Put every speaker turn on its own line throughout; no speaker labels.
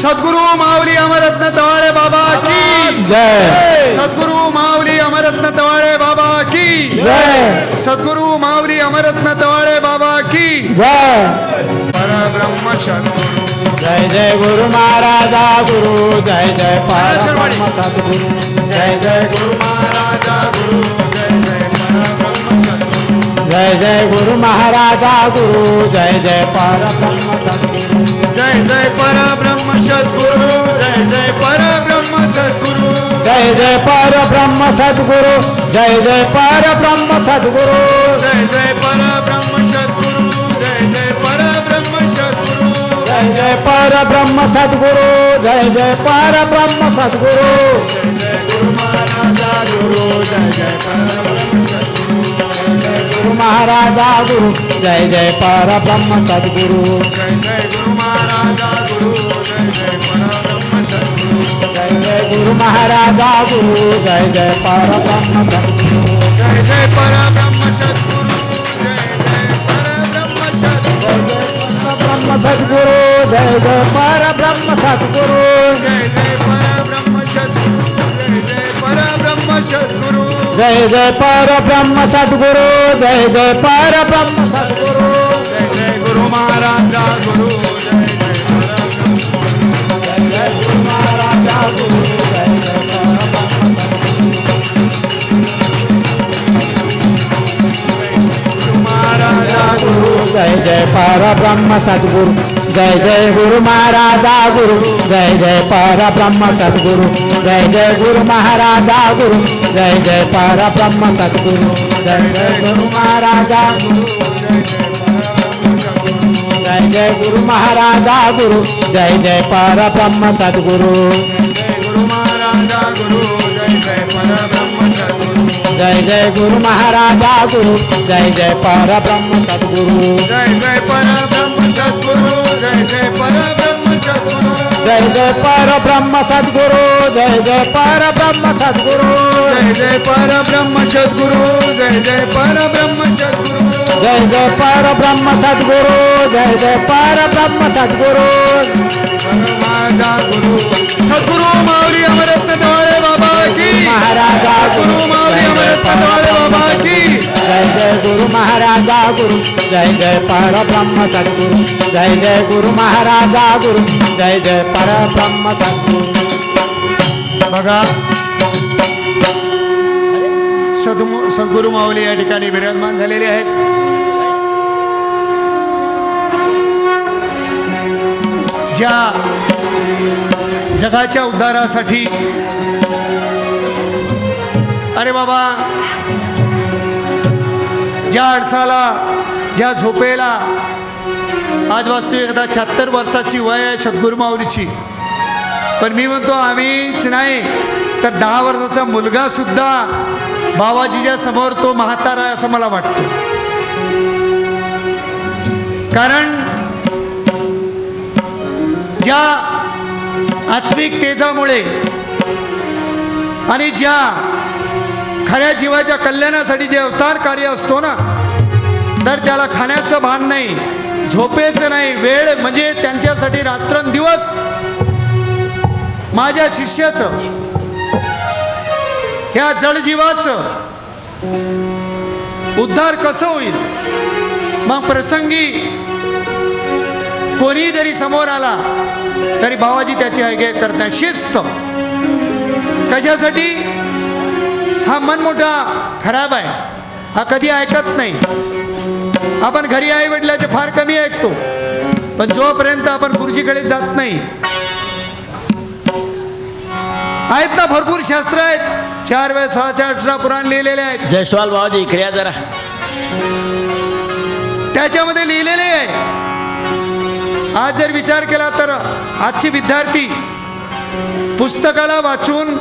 सद्गुरु माऊली अमरत्न तवाळे बाबा की
जय
सद्गुरु माऊली अमरत्न तवाळे बाबा की
जय
सद्गुरु माऊली अमरत्न तवाळे बाबा की
जय
परब्रह्म सद्गुरु
जय जय गुरु महाराजा गुरु जय जय परब्रह्म सद्गुरु जय जय
गुरु महाराजा गुरु जय जय परब्रह्म सद्गुरु
जय जय गुरु महाराजा गुरु जय जय परब्रह्म सद्गुरु
जय जय परब्रह्म सद्गुरु जय जय परब्रह्म सद्गुरु
जय जय परब्रह्म सद्गुरु जय जय परब्रह्म सद्गुरु
जय जय परब्रह्म सद्गुरु जय जय परब्रह्म सद्गुरु
जय जय परब्रह्म सद्गुरु जय जय परब्रह्म सद्गुरु
जय जय गुरु महाराजा गुरु जय जय परब्रह्म सद्गुरु
गुरु महाराजा गुरु जय जय परब्रह्म सद्गुरु
जय जय गुरु महाराजा गुरु जय जय परब्रह्म सद्गुरु
जय जय गुरु महाराजा गुरु जय जय परब्रह्म सद्गुरु
जय जय परब्रह्म सद्गुरु जय जय परब्रह्म सद्गुरु
परब्रह्म सद्गुरु जय जय परब्रह्म सद्गुरु
जय जय परब्रह्म सद्गुरु जय जय परब्रह्म सद्गुरु
जय जय परब्रह्म सद्गुरु जय जय परब्रह्म सद्गुरु
जय जय गुरु महाराजा गुरु जय जय परब्रह्म
जय जय गुरु महाराजा गुरु जय जय परब्रह्म
गुरु महाराजा गुरु
जय जय परब्रह्म सद्गुरु जय जय गुरु महाराजा गुरु जय जय परब्रह्म सद्गुरु जय जय गुरु महाराजा गुरु जय जय परब्रह्म सद्गुरु जय जय गुरु महाराजा गुरु जय जय गुरु महाराजा गुरु जय जय परब्रह्म सद्गुरु
जय गुरु महाराजा गुरु जय जय परब्रह्म सद्गुरु
जय जय गुरु महाराजा गुरु जय जय परब्रह्म सद्गुरु
जय जय परब्रह्म सद्गुरु जय जय परब्रह्म सद्गुरु
जय जय परब्रह्म सद्गुरु जय जय परब्रह्म सद्गुरु
जय जय परब्रह्म सद्गुरु जय जय परब्रह्म सद्गुरु
जय जय परब्रह्म सद्गुरु जय जय परब्रह्म सद्गुरु
परमाजा गुरु सद्गुरु माऊली अमरत्न तवाळे बाबा की
महाराजा
गुरु माऊली अमरत्न तवाळे बाबा की
जय जय गुरु महाराजा गुरु जय जय परब्रह्म सद्गुरु जय जय गुरु महाराजा गुरु जय जय परब्रह्म सद्गुरु
बघा सद्गुरु माऊली या ठिकाणी विराजमान झालेले आहेत. ज्या जगाच्या उद्धारासाठी अरे बाबा ज्या अडसाला ज्या झोपेला आज वास्तविकता 76 वर्षाची वय आहे सद्गुरु माऊलीची. पण मी म्हणतो आम्हीच नाही तर 10 वर्षाचा मुलगा सुद्धा बाबाजीच्या समोर तो म्हातारा आहे असं मला वाटतं. कारण ज्या आत्मिक तेजामुळे आणि ज्या खऱ्या जीवाच्या कल्याणासाठी जे अवतार कार्य असतो ना तर त्याला खाण्याचं भान नाही, झोपेचं नाही, वेळ म्हणजे त्यांच्यासाठी रात्रंदिवस. माझ्या शिष्याचं ह्या जडजीवाचं उद्धार कसं होईल. मग प्रसंगी कोणी जरी समोर आला तरी बाबाजी त्याची ऐके करत नाही. शिस्त कशासाठी. हा मन मोठा खराब आहे, हा कधी ऐकत नाही. आपण घरी आई वडिलाचे फार कमी ऐकतो, पण जोपर्यंत आपण गुरुजीकडे जात नाही. आहेत ना भरपूर शास्त्र आहेत, 4 वेळ 618 पुराण लिहिलेले आहेत.
जयस्वाल बाबाजी इकडे या जरा.
त्याच्यामध्ये लिहिलेले आहे. आज जर विचार केला तर आजचे विद्यार्थी पुस्तकाला वाचून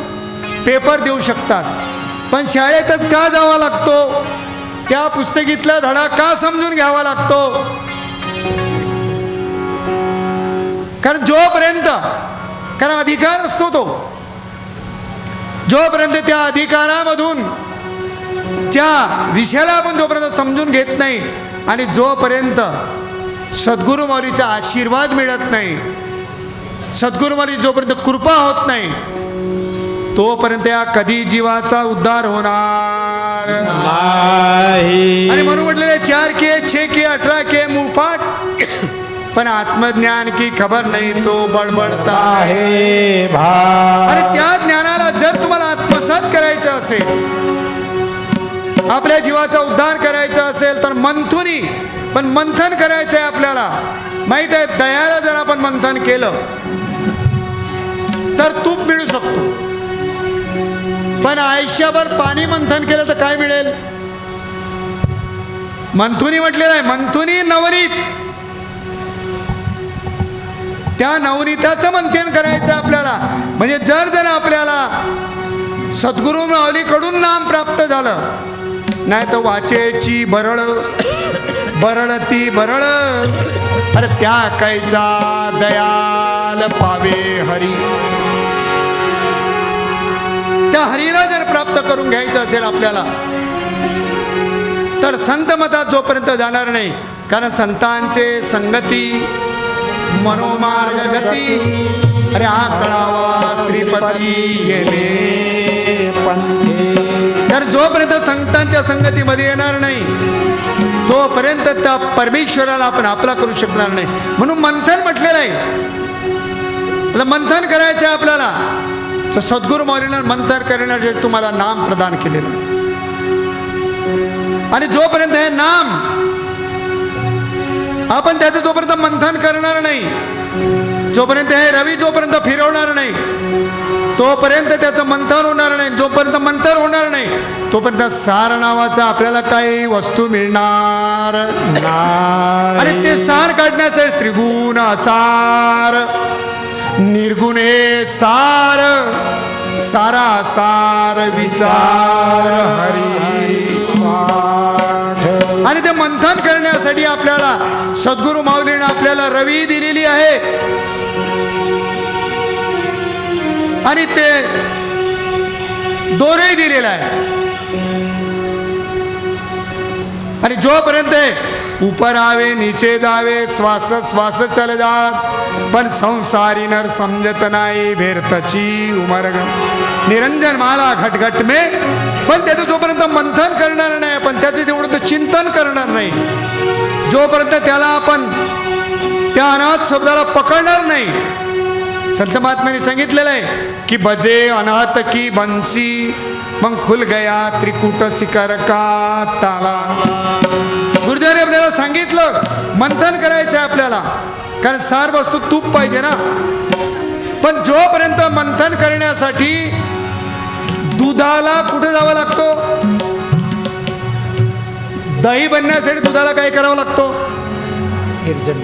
पेपर देऊ शकतात, पण शाळेतच का जावा लागतो, त्या पुस्तकीतला धडा का समजून घ्यावा लागतो. कारण जोपर्यंत कारण अधिकार असतो तो, जोपर्यंत त्या अधिकारामधून त्या विषयाला आपण जोपर्यंत समजून घेत नाही आणि जोपर्यंत सद्गुरु माऊलीचा आशीर्वाद मिळत नाही सद्गुरूमध्ये जोपर्यंत कृपा होत नाही तोपर्यंत या कधी जीवाचा उद्धार होणार
नाही.
आणि म्हणून म्हटलेले 4 के 6 के 18 के मुपाट पण आत्मज्ञान की खबर नाही तो बडबडता आहे.
आहे
आणि
भाव.
त्या ज्ञानाला जर तुम्हाला आत्मसात करायचं असेल आपल्या जीवाचा उद्धार करायचा असेल तर मंथुनी पण मंथन करायचं आहे आपल्याला. माहित आहे दह्याला जर आपण मंथन केलं तर तूप मिळू शकतो, पण आयुष्यभर पाणी मंथन केलं तर काय मिळेल? मंथुनी म्हटलेलं आहे, मंथुनी नवनीत. त्या नवनीताचं मंथन करायचं आपल्याला. म्हणजे जर आपल्याला सद्गुरू माऊलीकडून नाम प्राप्त झालं नाही तर वाचेची बरळ बरळती बरळ. अरे त्या कैचा दयाल पावे हरी. त्या हरीला जर प्राप्त करून घ्यायचं असेल आपल्याला तर संत मतात जोपर्यंत जाणार नाही, कारण संतांचे संगती मनोमार्ग गती. अरे आकळावा श्रीपती येणे
पंथे.
तर जोपर्यंत संतांच्या संगतीमध्ये येणार नाही तोपर्यंत त्या परमेश्वराला आपण आपला करू शकणार नाही. म्हणून मंथन म्हटलेलं आहे. आता मंथन करायचं आहे आपल्याला तर सद्गुरू माऊलीनं मंथन करण्यासाठी तुम्हाला नाम प्रदान केलेलं आहे. आणि जोपर्यंत हे नाम आपण त्याचं जोपर्यंत मंथन करणार नाही, जोपर्यंत हे रवी जोपर्यंत फिरवणार नाही तोपर्यंत त्याचं मंथन होणार नाही. जोपर्यंत मंथन होणार नाही तोपर्यंत सार नावाचा आपल्याला काही वस्तू मिळणार
नाही.
आणि ते सार काढण्यासाठी त्रिगुण सार निर्गुण हे सार सारा सार विचार हरी. आणि ते मंथन करण्यासाठी आपल्याला सद्गुरू माऊलीने आपल्याला रवी दिलेली आहे आणि ते दोरही दिलेला आहे. आणि जोपर्यंत ऊपर आवे नीचे जावे श्वास श्वास चल जात पण संसारी नर समजत नाही भेरतची उमरग निरंजन माला घटघट में. पण त्याचं जोपर्यंत मंथन करणार नाही आपण त्याचं तेवढं चिंतन करणार नाही, जोपर्यंत त्याला आपण त्या अनाथ शब्दाला पकडणार नाही. संत महात्म्यांनी सांगितलेलं आहे की बजे अनाथ की बंसी मग खुल गया त्रिकुट शिखर का ताला. गुरुदेवाने आपल्याला सांगितलं मंथन करायचं आहे आपल्याला, कारण सार वस्तू तूप पाहिजे ना. पण जोपर्यंत मंथन करण्यासाठी दुधाला कुठे जावं लागतो? दही बनण्यासाठी दुधाला काय करावं लागतो?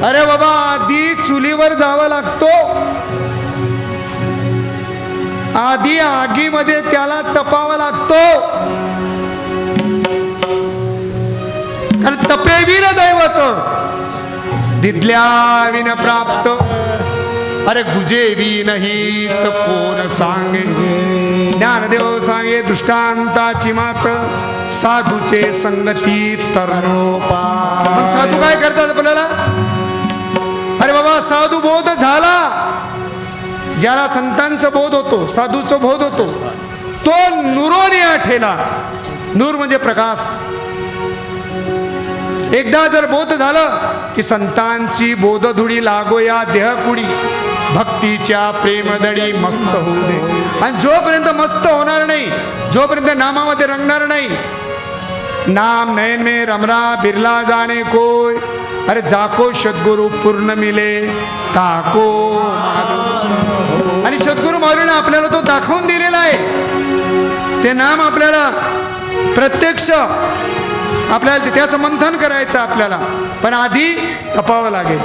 अरे बाबा आधी चुलीवर जावं लागतो, आधी आगीमध्ये त्याला तपावं लागतो. कारण तपे विन दैवत दिदल्या विन प्राप्त. अरे गुजे नाही तर कोण सांगे. ज्ञानदेव सांगे दृष्टांताची मात साधूचे संगती तरणोपा. साधू काय करतात आपल्याला? अरे बाबा साधू बोध झाला, ज्याला संतांचा बोध होतो साधूचा बोध होतो तो नुरोने आठेला. नूर म्हणजे प्रकाश. एकदा जर बोध झालं की संतांची बोधधुडी लागो या देहकुडी भक्तीच्या प्रेमदडी मस्त होऊ दे. आणि जोपर्यंत मस्त होणार नाही, जोपर्यंत नामामध्ये रंगणार नाही, नाम नयन में रमरा बिरला जाने कोय. अरे जाको सद्गुरु पूर्ण मिले ताको. आणि सद्गुरु माऊलीने आपल्याला तो दाखवून दिलेला आहे. ते नाम आपल्याला प्रत्यक्ष आपल्याला त्याचं मंथन करायचं आपल्याला. पण आधी तपावं लागेल.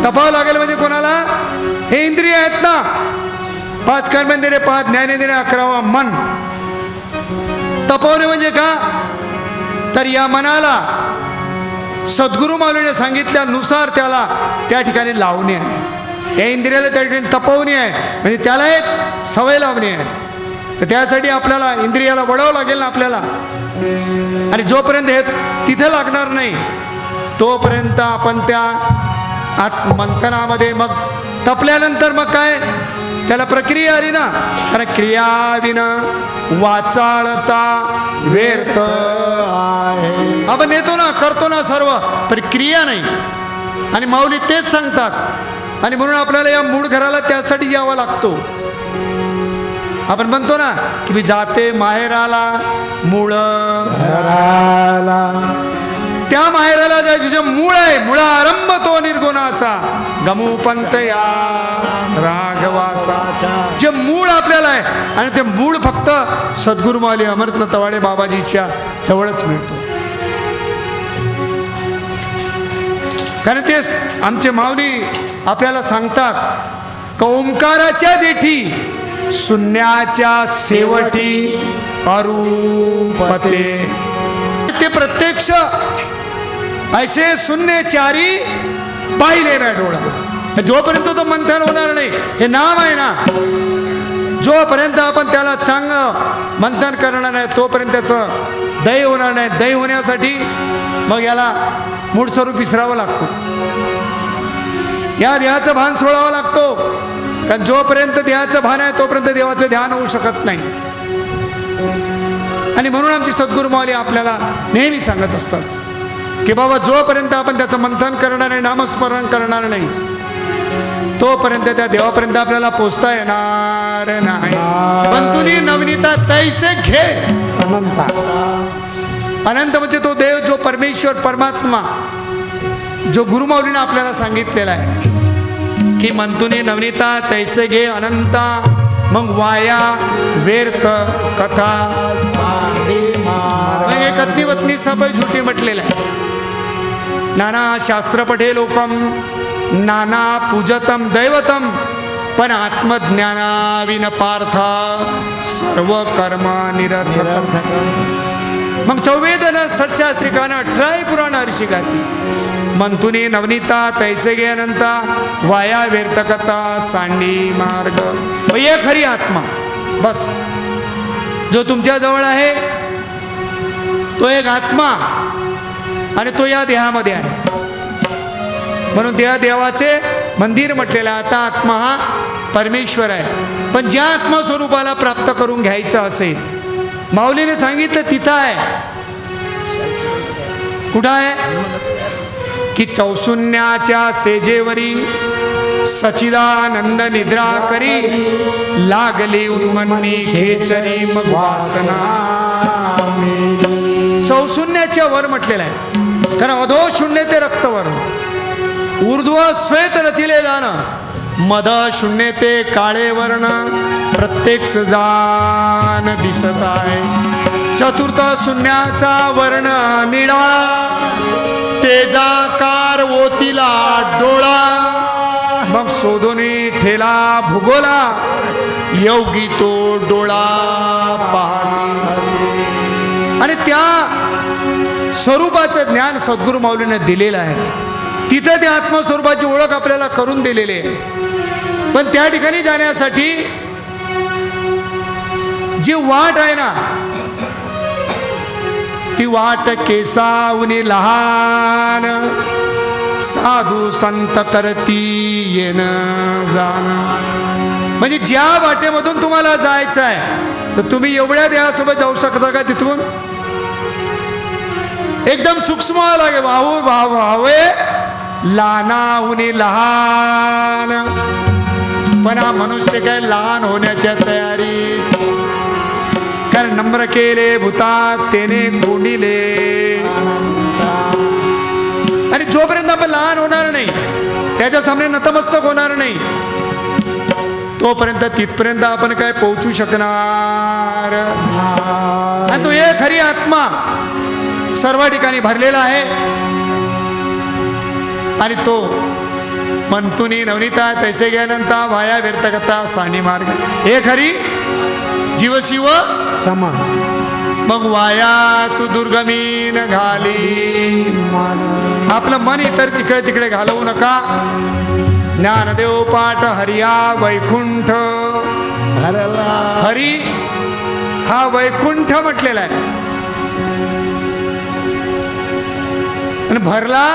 तपावं लागेल म्हणजे कोणाला? हे इंद्रिय आहेत ना, 5 कर्मेंद्रिय 5 ज्ञानेंद्रिय 11 मन. तपवणे म्हणजे का? तर या मनाला सद्गुरू माऊलीने सांगितल्यानुसार त्याला त्या ठिकाणी लावणे आहे. या इंद्रियाला त्या ठिकाणी तपवणे आहे, म्हणजे त्याला एक सवय लावणे आहे. तर त्यासाठी आपल्याला इंद्रियाला वळावं लागेल ना आपल्याला. आणि जोपर्यंत हे तिथे लागणार नाही तोपर्यंत आपण त्या मंथनामध्ये मग तपल्यानंतर मग काय त्याला प्रक्रिया आली ना. कारण क्रिया विना वाचाळता व्यर्थ आहे. आपण येतो ना, करतो ना सर्व, पण क्रिया नाही. आणि माऊली तेच सांगतात. आणि म्हणून आपल्याला या मूळ घराला त्यासाठी यावं लागतो. आपण म्हणतो ना की मी जाते माहेराला मूळ
घराला.
त्या माहेराला जायचं जे मूळ आहे, मुळारंभ तो निर्गुणाचा, गमू पंत या राघवाचा. जे मूळ आपल्याला आहे, आणि ते मूळ फक्त सद्गुरु माऊली अमृतनाथ तवाडे बाबाजीच्या जवळच मिळतो. कारण तेच आमचे माऊली आपल्याला सांगतात का ओंकाराच्या देठी शून्याच्या शेवटी अरूपते. ते प्रत्यक्ष ऐसे शून्य चारी पाहिले नाही डोळा. जोपर्यंत तो मंथन होणार नाही, हे नाम आहे ना, जोपर्यंत आपण त्याला चांगलं मंथन करणार नाही तोपर्यंत त्याचं दय होणार नाही. दय होण्यासाठी मग याला मूळ स्वरूप विसरावं लागतो. या देहाचं भान सोडावं लागतो. कारण जोपर्यंत देहाचं भान आहे तोपर्यंत देवाचं ध्यान होऊ शकत नाही. आणि म्हणून आमची सद्गुरु माऊली आपल्याला नेहमी सांगत असतात की बाबा जोपर्यंत आपण त्याचं मंथन करणार नाही, नामस्मरण करणार नाही, तोपर्यंत त्या देवापर्यंत आपल्याला पोचता येणार नाही. पंतुनी नवनीता तैसे घे
अनंता.
अनंत म्हणजे तो देव, जो परमेश्वर परमात्मा, जो गुरुमाऊलीने आपल्याला सांगितलेला आहे की मंतुनी नवनीता तैसे घे अनंता. मग वाया व्यर्थ कथा म्हणजे कथनी वतनी सब झुटी म्हटलेलं आहे. नाना शास्त्र पठे लोकम नाना पूजतम दैवतम पण आत्मज्ञानाविन पार्थ सर्व कर्म निरर्थक. मग चौवेदन सटशास्त्रिकानं 18 पुराण हर्षी गाती. मंतुनी नवनीता तैसे गे अनंता वाया व्यर्थकता सांडी मार्ग. ये खरी आत्मा बस जो तुमच्या जवळ आहे तो एक आत्मा, आणि तो या देहामध्ये आहे. म्हणून त्या देवाचे मंदिर म्हटलेलं आहे. आता आत्मा हा परमेश्वर आहे. पण ज्या आत्मस्वरूपाला प्राप्त करून घ्यायचं असेल, माऊलीने सांगितलं तिथं आहे. कुठं आहे की चौशून्याच्या सेजेवरी सचिदानंद निद्रा करी लागली उन्मन्नी खेचरी मग वासना. चौशून्याच्या वर म्हटलेलं आहे. कारण अधो शून्य ते रक्तवर्ण, ऊर्ध्व श्वेत रचिले जाण, मद शून्य ते काळे वर्ण, प्रत्येक जान दिसत आहे. चतुर्थ शून्याचा वर्ण निळा, तेजाकार ओतीला डोळा, मग शोधूनी ठेला भूगोला, योगी तो डोळा पाहते. आणि त्या स्वरूपाचं ज्ञान सद्गुरु माऊलीने दिलेलं आहे. तिथं त्या आत्मस्वरूपाची ओळख आपल्याला करून दिलेली आहे. पण त्या ठिकाणी जाण्यासाठी जी वाट आहे ना, ती वाट केसावनी लहान, साधू संत करती येण जाण. म्हणजे ज्या वाटेमधून तुम्हाला जायचं आहे तर तुम्ही एवढ्या देहासोबत जाऊ शकता का तिथून? एकदम सूक्ष्म लागे. भाऊ भावे लहानाहुनी लहान, पण हा मनुष्य काय लहान होण्याच्या तयारी. कारण नम्र केले भूतात तेने कोंडिले. आणि जोपर्यंत आपण लहान होणार नाही, त्याच्या सामने नतमस्तक होणार नाही, तोपर्यंत तिथपर्यंत आपण काय पोहोचू शकणार. आणि तो एक खरी आत्मा सर्व ठिकाणी भरलेला आहे. आणि तो मंतुनी नवनीता तैसे ज्ञानंता वाया व्यर्थकता सानी मार्ग. हे खरी जीवशिव
सम.
मग वाया तू दुर्गमीन घाली. आपलं मन इतर तिकडे तिकडे घालवू नका. ज्ञानदेव पाठ हरिया वैकुंठ. हरी हा वैकुंठ म्हटलेला आहे. आणि भरला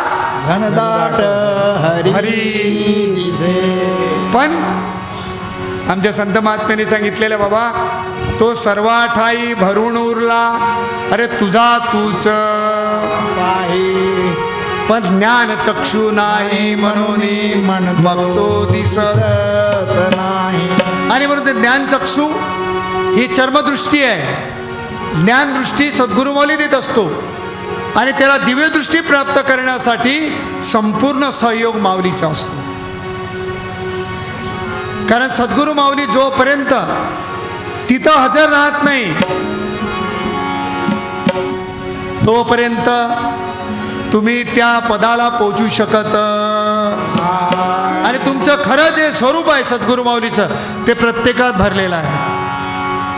घनदाट हरी दिसे.
पण आमच्या संत महात्म्यांनी सांगितलेलं बाबा, तो सर्वा ठाई भरून उरला, अरे तुझा तूच
पाही
पण ज्ञान चक्षु नाही म्हणून
मन
बघतो दिसत
नाही.
आणि म्हणून ते ज्ञान चक्षु ही चर्मदृष्टी आहे. ज्ञानदृष्टी सद्गुरु मौली देत असतो आणि त्याला दिव्यदृष्टी प्राप्त करण्यासाठी संपूर्ण सहयोग माऊलीचा असतो. कारण सद्गुरु माऊली जोपर्यंत तिथं हजर राहत नाही तोपर्यंत तुम्ही त्या पदाला पोहोचू शकत. आणि तुमचं खरं जे स्वरूप आहे सद्गुरु माऊलीचं ते प्रत्येकात भरलेलं आहे.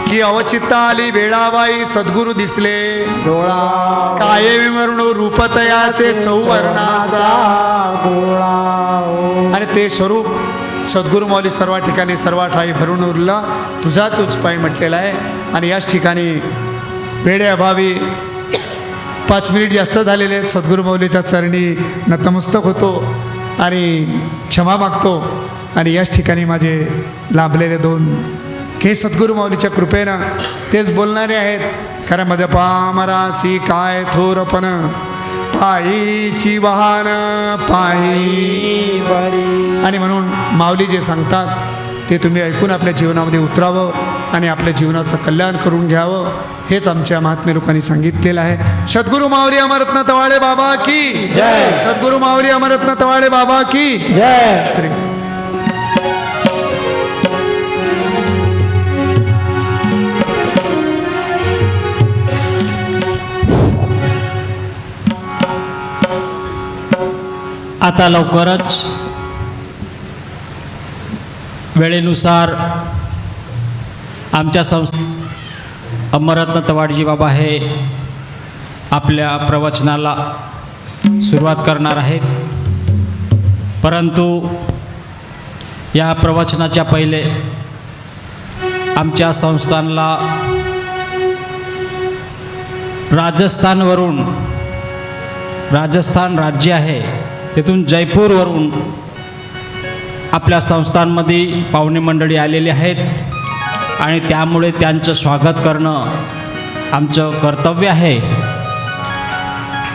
की अवचित्ता आली वेळाबाई सद्गुरु दिसले
डोळा
काय विमरणू रूपतयाचे चौवर्णाचा.
गोळा
आणि ते स्वरूप सद्गुरु माऊली सर्व ठिकाणी सर्व ठाई भरून उरला, तुझा तूच पाय म्हटलेला आहे. आणि याच ठिकाणी वेळेअभावी 5 मिनिट जास्त झालेले आहेत. सद्गुरु माऊलीच्या चरणी नतमस्तक होतो आणि क्षमा मागतो. आणि याच ठिकाणी माझे लाभलेले 2 हे सद्गुरु माऊलीच्या कृपेनं तेच बोलणारे आहेत. कारण माझ्या पामरासी काय थोरपण पायीची वाहन पायी. आणि म्हणून माऊली जे सांगतात ते तुम्ही ऐकून आपल्या जीवनामध्ये उतरावं आणि आपल्या जीवनाचं कल्याण करून घ्यावं हेच आमच्या महात्मे लोकांनी सांगितलेलं आहे. सद्गुरु माऊली अमरत्न तवाळे बाबा की
जय.
सद्गुरु माऊली अमरत्न तवाळे बाबा की
जय.
श्री.
आता लवकरच वेळेनुसार आमच्या अमरत्न तवाडजी बाबा हे आपल्या प्रवचनाला सुरुवात करणार आहेत. परंतु या प्रवचनाच्या पहिले आमच्या संस्थानला राजस्थान राज्य आहे तिथून जयपूरवरून आपल्या संस्थांमध्ये पाहुणे मंडळी आलेली आहेत आणि त्यामुळे त्यांचं स्वागत करणं आमचं कर्तव्य आहे.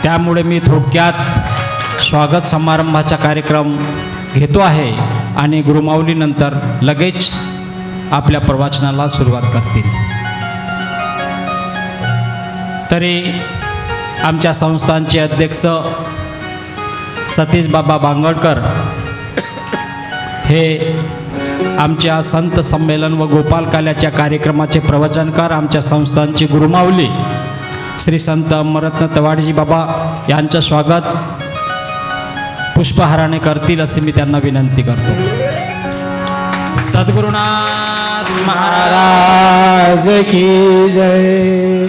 त्यामुळे मी थोडक्यात स्वागत समारंभाचा कार्यक्रम घेतो आहे आणि गुरुमाऊलीनंतर लगेच आपल्या प्रवचनाला सुरुवात करतील. तरी आमच्या संस्थांचे अध्यक्ष सतीश बाबा बांगडकर हे आमच्या संत संमेलन व गोपाल काल्याच्या कार्यक्रमाचे प्रवचनकार आमच्या संस्थांचे गुरुमाऊली श्री संत अमरत्न तवाडजी बाबा यांचं स्वागत पुष्पहाराने करतील असे मी त्यांना विनंती करतो. सद्गुरुनाथ महाराज
महाराज की जय.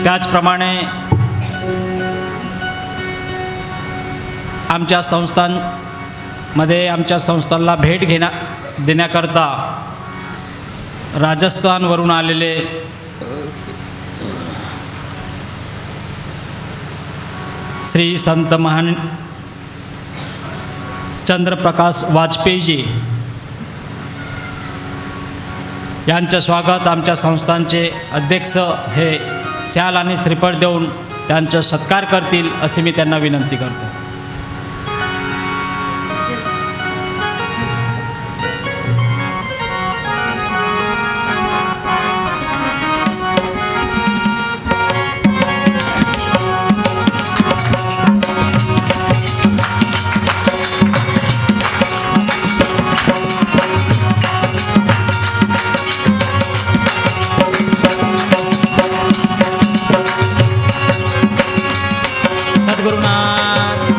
त्याचप्रमाणे आमच्या संस्थांमध्ये आमच्या संस्थांना भेट देण्याकरता राजस्थानवरून आलेले श्री संत महान चंद्रप्रकाश वाजपेयीजी यांचं स्वागत आमच्या संस्थांचे अध्यक्ष हे शाल आणि श्रीफळ देऊन त्यांचा सत्कार करतील असे मी त्यांना विनंती करतो. सद्गुरुनाथ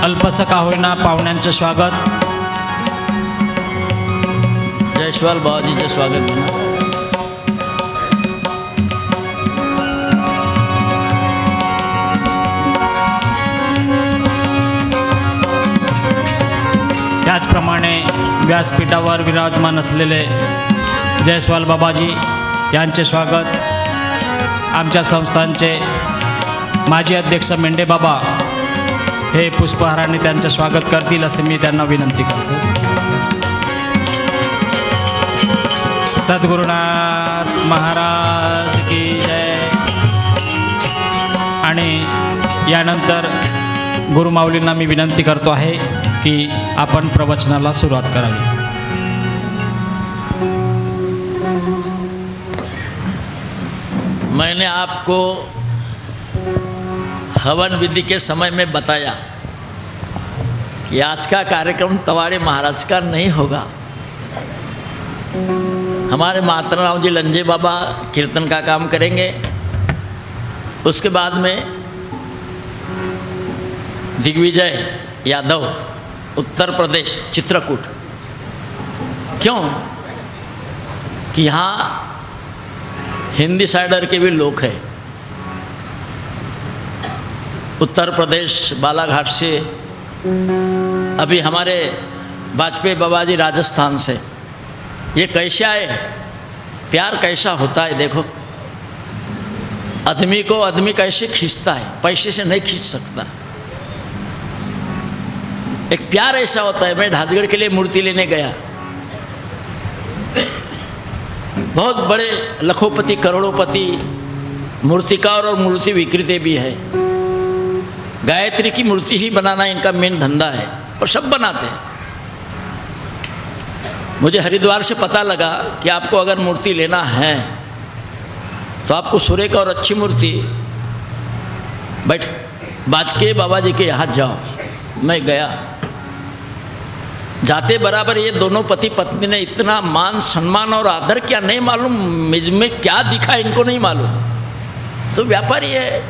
अल्पसं का होईना पाहुण्यांचं स्वागत. जयस्वाल बाबाजीचं स्वागत म्हणा. त्याचप्रमाणे व्यासपीठावर विराजमान असलेले जयस्वाल बाबाजी यांचे स्वागत. आमच्या संस्थांचे माजी अध्यक्ष मेंढे बाबा हे पुष्पहाराने त्यांचे स्वागत करतील असे मी त्यांना विनंती करतो. सद्गुरुनाथ महाराज की जय. आणि यानंतर गुरुमाऊलींना मी विनंती करतो आहे की आपण प्रवचनाला सुरुवात करावी.
मैंने आपको हवन विधि के समय में बताया कि आज का कार्यक्रम तवाड़े महाराज का नहीं होगा. हमारे मातरराव जी लंजे बाबा कीर्तन का काम करेंगे. उसके बाद में दिग्विजय यादव उत्तर प्रदेश चित्रकूट. क्यों कि यहाँ हिंदी साइडर के भी लोग हैं. उत्तर प्रदेश बालाघाट से अभी हमारे वाजपेयी बाबा जी राजस्थान से. ये कैसे आए, प्यार कैसा होता है देखो. आदमी को आदमी कैसे खींचता है, पैसे से नहीं खींच सकता. एक प्यार ऐसा होता है. मैं ढासगढ़ के लिए मूर्ति लेने गया. बहुत बड़े लखोपति करोड़ोपति मूर्तिकार और मूर्ति विक्रेता भी है. गायत्री की मूर्ति ही बनाना इनका मेन धंधा है और सब बनाते हैं. मुझे हरिद्वार से पता लगा कि आपको अगर मूर्ति लेना है तो आपको सुरेख और अच्छी मूर्ति बैठ वाजपेयी बाबा जी के यहाँ जाओ. मैं गया. जाते बराबर ये दोनों पति पत्नी ने इतना मान सम्मान और आदर किया. नहीं मालूम मुझ में क्या दिखा इनको नहीं मालूम. तो व्यापारी है,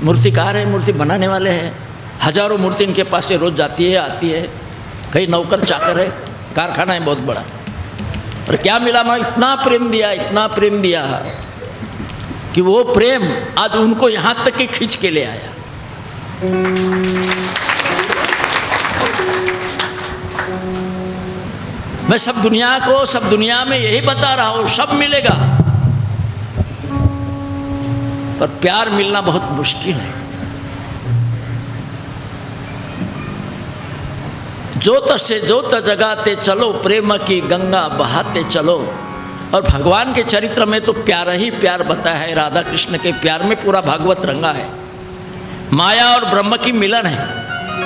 मूर्तिकार है, मूर्ति बनाने वाले हैं. हजारों मूर्ति इनके पास से रोज जाती है आती है. कई नौकर चाकर है, कारखाना है बहुत बड़ा. और क्या मिला, मैं इतना प्रेम दिया, इतना प्रेम दिया कि वो प्रेम आज उनको यहाँ तक के खींच के ले आया. मैं सब दुनिया को, सब दुनिया में यही बता रहा हूँ, सब मिलेगा पर प्यार मिलना बहुत मुश्किल है. जोत से जोत जगाते चलो, प्रेम की गंगा बहाते चलो. और भगवान के चरित्र में तो प्यार ही प्यार बताया है. राधा कृष्ण के प्यार में पूरा भागवत रंगा है. माया और ब्रह्म की मिलन है,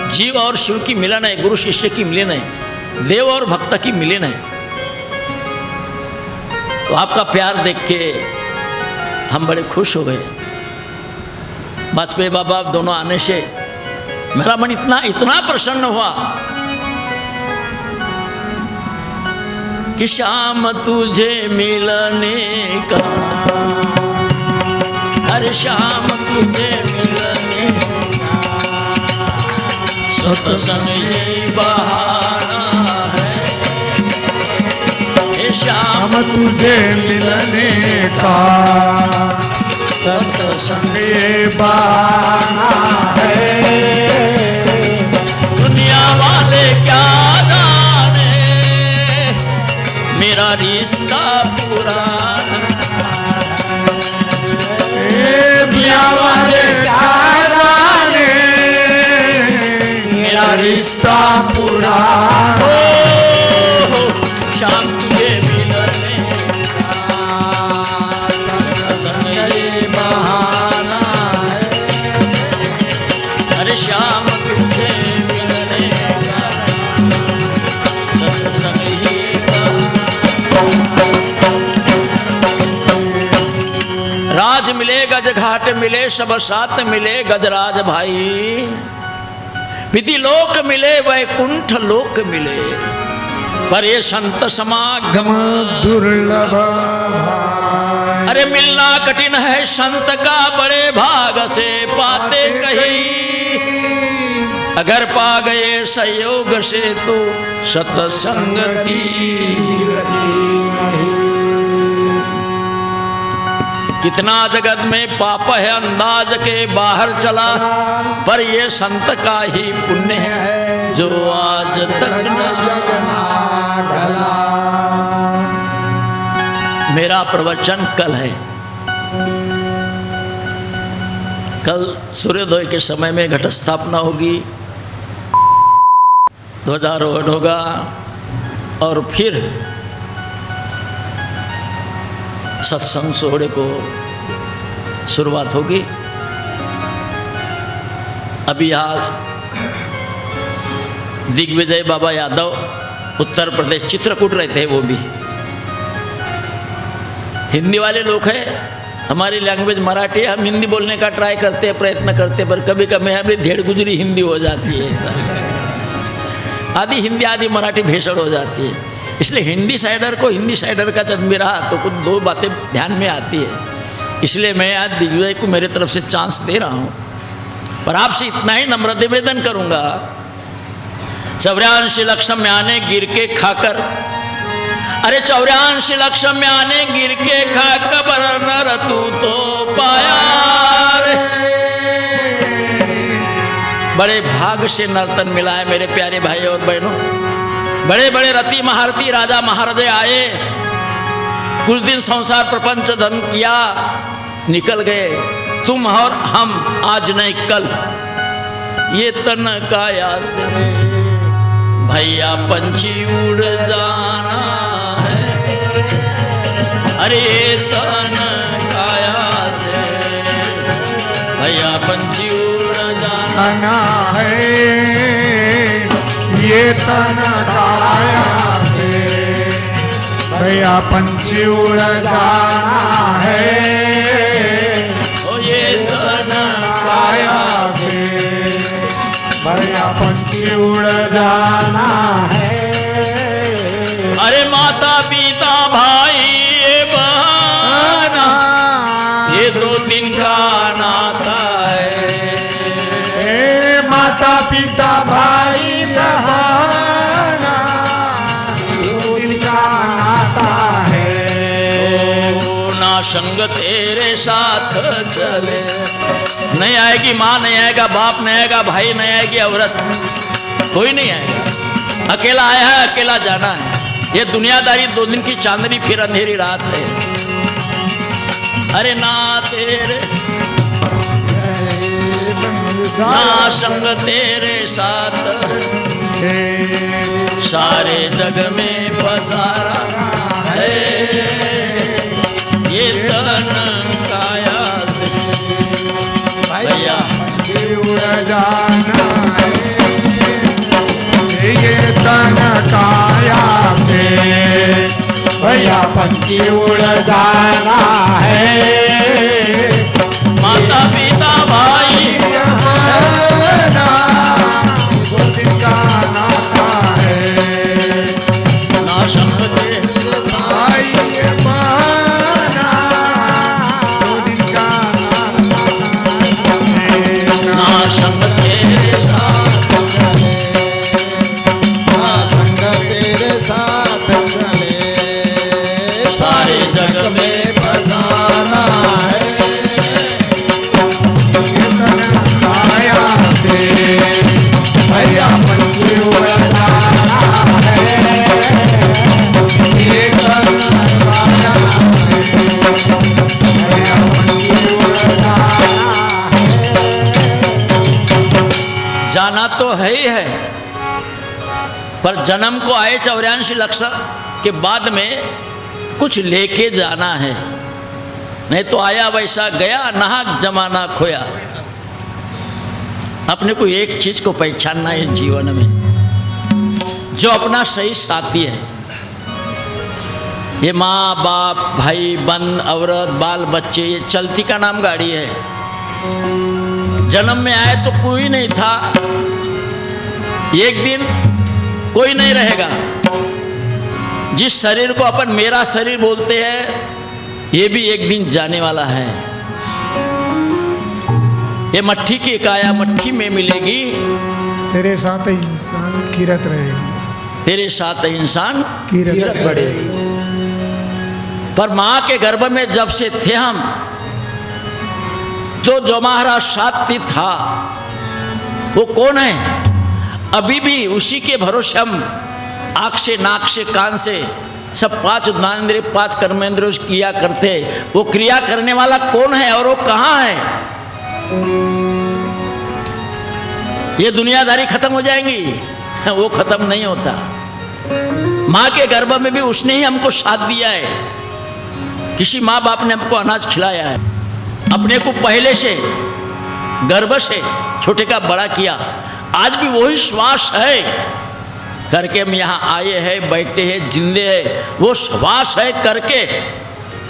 जीव और शिव की मिलन है, गुरु शिष्य की मिलन है, देव और भक्त की मिलन है. तो आपका प्यार देख के हम बड़े खुश हो गए. वाजपेयी बाबा दोनों आने से मेरा मन इतना इतना प्रसन्न हुआ कि शाम तुझे मिलने का, अरे शाम तुझे मिलने का सत्संग ये बहाना है. ये शाम
तुझे मिलने का सत्संग ये बहाना है.
दुनिया वाले क्या जाने मेरा रिश्ता पुराना. दुनिया वाले क्या जाने मेरा रिश्ता पुराना. शाम तुझे मिलने का सत्संग ये बहाना है. अरे शाम तुझे मिलने का सत्संग ये बहाना. राज मिले गज घाट मिले सब साथ मिले गजराज भाई. विधि लोक मिले वैकुंठ लोक मिले पर ये संत समागम
दुर्लभ.
अरे मिलना कठिन है संत का बड़े भाग से पाते कहीं. अगर पा गए संयोग से तो सत्संगति कितना जगत में पाप है अंदाज के बाहर चला, पर ये संत का ही पुण्य है जो आज तक न ढला। मेरा प्रवचन कल है। कल सूर्योदय के समय में घट स्थापना होगी, ध्वजारोहण होगा और फिर सत्संग सोहरे को शुरुआत होगी। अभी यहाँ दिग्विजय बाबा यादव उत्तर प्रदेश चित्रकूट रहते हैं, वो भी हिंदी वाले लोग हैं। हमारी लैंग्वेज मराठी है, हम हिंदी बोलने का ट्राई करते हैं, प्रयत्न करते हैं, पर कभी कभी हमें धेड़ गुजरी हिंदी हो जाती है, आधी हिंदी आधी मराठी भेषण हो जाती है। इसलिए हिंदी साइडर को हिंदी साइडर का जब भी रहा तो कुछ दो बातें ध्यान में आती है। इसलिए मैं आज दिग्विजय को मेरे तरफ से चांस दे रहा हूँ, पर आपसे इतना ही नम्र निवेदन करूँगा, 84 लक्ष में आने गिर के खाकर, अरे 84 लक्ष में आने गिर के खाकर नर तू तो पाया रे। बड़े भाग से नर्तन मिला है मेरे प्यारे भाई और बहनों। बड़े बड़े रति महारथी राजा महाराजे आए, कुछ दिन संसार प्रपंच धन किया, निकल गए। तुम और हम आज नहीं कल, ये तन काया से भैया पंछी उड़ जाना है। अरे ये तन काया से भैया पंछी उड़ जाना
है, ये तन काया से भैया पंछी उड़ जाना है।
ओ ये तन काया
से भैया पंछी उड़ जाना है।
अरे माता पिता भाई बहना, ये 2 दिन का नाता है।
माता पिता भाई बहना, 2 दिन का नाता है।
ना संग तेरे साथ चले, नहीं आएगी माँ, नहीं आएगा बाप, नहीं आएगा भाई, नहीं आएगी औरत, कोई नहीं आएगा। अकेला आया है, अकेला जाना है। ये दुनियादारी 2 दिन की चांदनी, फिर अंधेरी रात है। अरे ना तेरे ना संग तेरे साथ सारे जग में पसारा है। ये तन काया से भैया
उड़ जाना है। ये तन काया से भैया पंछी उड़ जाना है।
माता पिता भाई
2 दिन का नाता है।
ना संग तेरे
भाई बहना, 2 दिन का नाता है।
ना संग तेरे साथ
तेरे साथ चले,
सारे जग में
बसाना है। काया से भैया पंछी उड़ जाना है। ये काया से भैया पंछी उड़
जाना तो है ही है, पर जन्म को आए 84 लक्ष के बाद में कुछ लेके जाना है। नहीं तो आया वैसा गया, नाहक जमाना खोया। अपने को एक चीज को पहचानना है जीवन में, जो अपना सही साथी है। ये माँ बाप भाई बहन औरत बाल बच्चे, ये चलती का नाम गाड़ी है। जन्म में आए तो कोई नहीं था, एक दिन कोई नहीं रहेगा। जिस शरीर को अपन मेरा शरीर बोलते हैं, ये भी एक दिन जाने वाला है। ये मट्ठी की काया मट्ठी में मिलेगी,
तेरे साथ इंसान किरत रहेगी,
तेरे साथ इंसान
किरत बढ़ेगी।
पर माँ के गर्भ में जब से थे हम, तो जो हमारा साथी था वो कौन है? अभी भी उसी के भरोसे हम आँख से, नाक से, कान से सब 5 ज्ञानेंद्रिय 5 कर्मेंद्रिय किया करते। वो क्रिया करने वाला कौन है और वो कहाँ है? ये दुनियादारी खत्म हो जाएंगी, वो खत्म नहीं होता। माँ के गर्भ में भी उसने ही हमको साथ दिया है। किसी माँ बाप ने हमको अनाज खिलाया है, अपने को पहले से गर्भ से छोटे का बड़ा किया। आज भी वही श्वास है करके हम यहाँ आए हैं, बैठे हैं, जिंदे हैं। वो श्वास है करके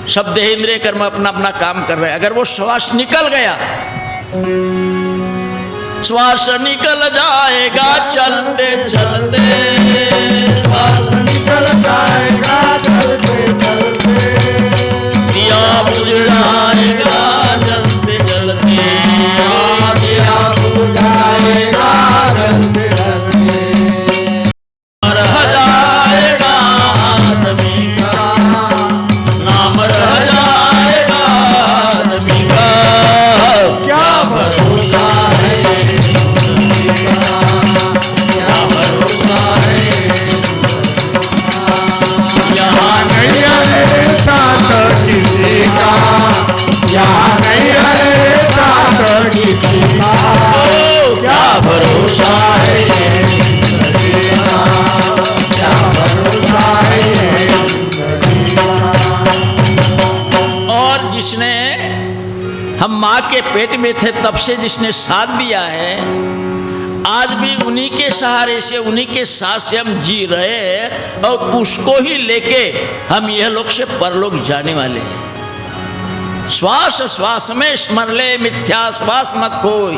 सब देहेंद्रिय कर्म अपना अपना काम कर रहे हैं। अगर वो श्वास निकल गया, श्वास निकल जाएगा चलते चलते,
श्वास निकल जाएगा चलते चलते,
दिया बुझ जाएगा जलते जलते,
दिया बुझ जाएगा चलते चलते,
रह जाएगा आदमी का नाम, रह जाएगा आदमी का।
क्या भरोसा है, क्या भरोसा है, यहाँ नहीं है साथ किसी का, यहाँ नहीं है साथ किसी का, क्या भरोसा है, क्या भरोसा है।
और जिसने हम माँ के पेट में थे तब से जिसने साथ दिया है, आज भी उन्हीं के सहारे से, उन्हीं के साथ से हम जी रहे हैं और उसको ही लेके हम यह लोक से परलोक जाने वाले हैं। श्वास श्वास में स्मर ले मिथ्या श्वास मत कोई,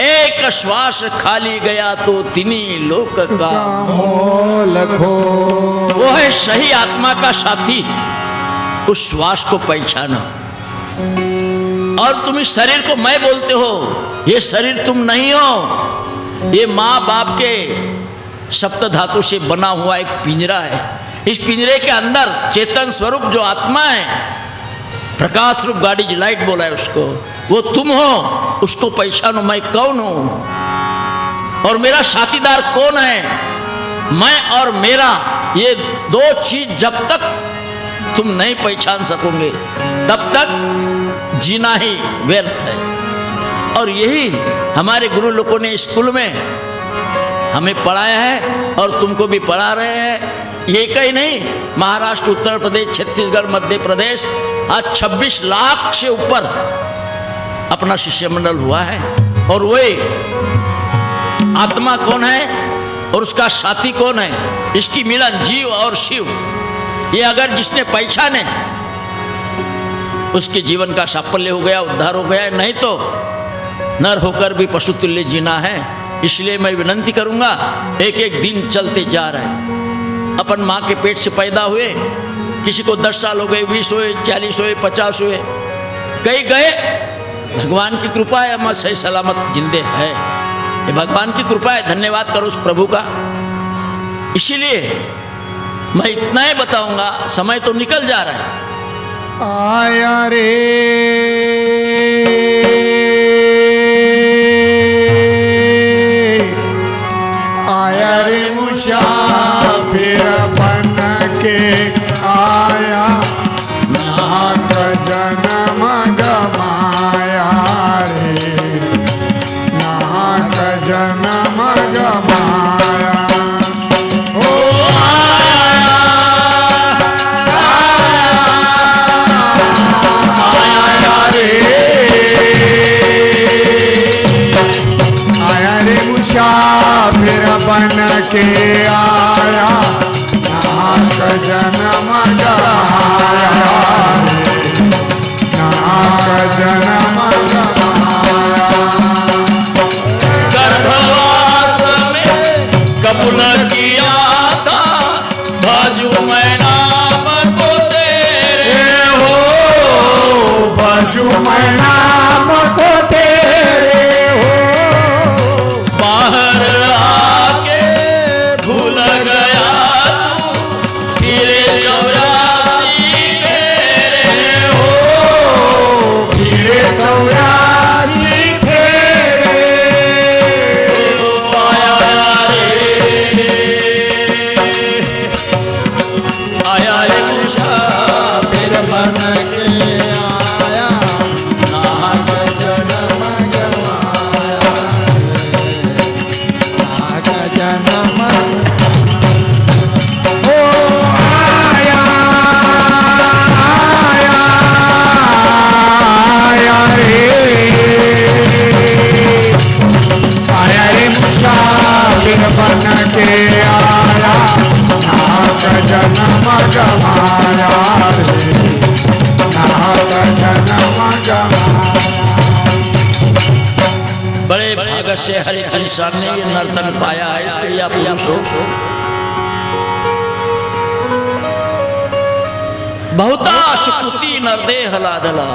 एक श्वास खाली गया तो तिन्हीं लोक का
मोल खो।
वो है सही आत्मा का साथी। उस श्वास को पहचानो। और तुम इस शरीर को मैं बोलते हो, ये शरीर तुम नहीं हो। ये माँ बाप के सप्त धातु से बना हुआ एक पिंजरा है। इस पिंजरे के अंदर चेतन स्वरूप जो आत्मा है, प्रकाश रूप गाड़ी लाइट बोला है उसको, वो तुम हो। उसको पहचानो, मैं कौन हूं और मेरा साथीदार कौन है। मैं और मेरा, ये दो चीज जब तक तुम नहीं पहचान सकोगे तब तक जीना ही व्यर्थ है। और यही हमारे गुरु लोगों ने स्कूल में हमें पढ़ाया है और तुमको भी पढ़ा रहे हैं। ये कहीं नहीं, महाराष्ट्र, उत्तर प्रदेश, छत्तीसगढ़, मध्य प्रदेश, आज 26 लाख से ऊपर अपना शिष्यमंडल हुआ है। और वही आत्मा कौन है और उसका साथी कौन है, इसकी मिलन जीव और शिव, ये अगर जिसने पहचाने उसके जीवन का साफल्य हो गया, उद्धार हो गया। नहीं तो नर होकर भी पशु तुल्य जीना है। इसलिए मैं विनंती करूंगा, एक एक दिन चलते जा रहे हैं। अपन माँ के पेट से पैदा हुए, किसी को 10 साल हो गए, 20 हुए, 40 हुए, 50 हुए, कई गए। भगवान की कृपा है, हम सही सलामत जिंदे है। ये भगवान की कृपा है, धन्यवाद करो उस प्रभु का। इसीलिए मैं इतना ही बताऊंगा, समय तो निकल जा रहा है।
आया रे आया रे मुसाफिर बन के आया, नाहक जन्म गमाया रे, नाहक जन्म गमाया। मुसाफिर बन के आया, नाहक जन्म गमाया, नाहक जन्म गमाया।
गर्भवास में कबूल किया था, बाजू मैं नाम को तेरे
हो, बाजू मैं नाम को तेरे हो।
बाहर
फिर बन के आया नाथ जन्म गवाया रे नाथ जन्म गवाया।
बड़े भाग से हर एक इंसान ने ये नर्तन पाया है, स्त्री या पुरुष हो। बहुता सुकृती नरदेह लादला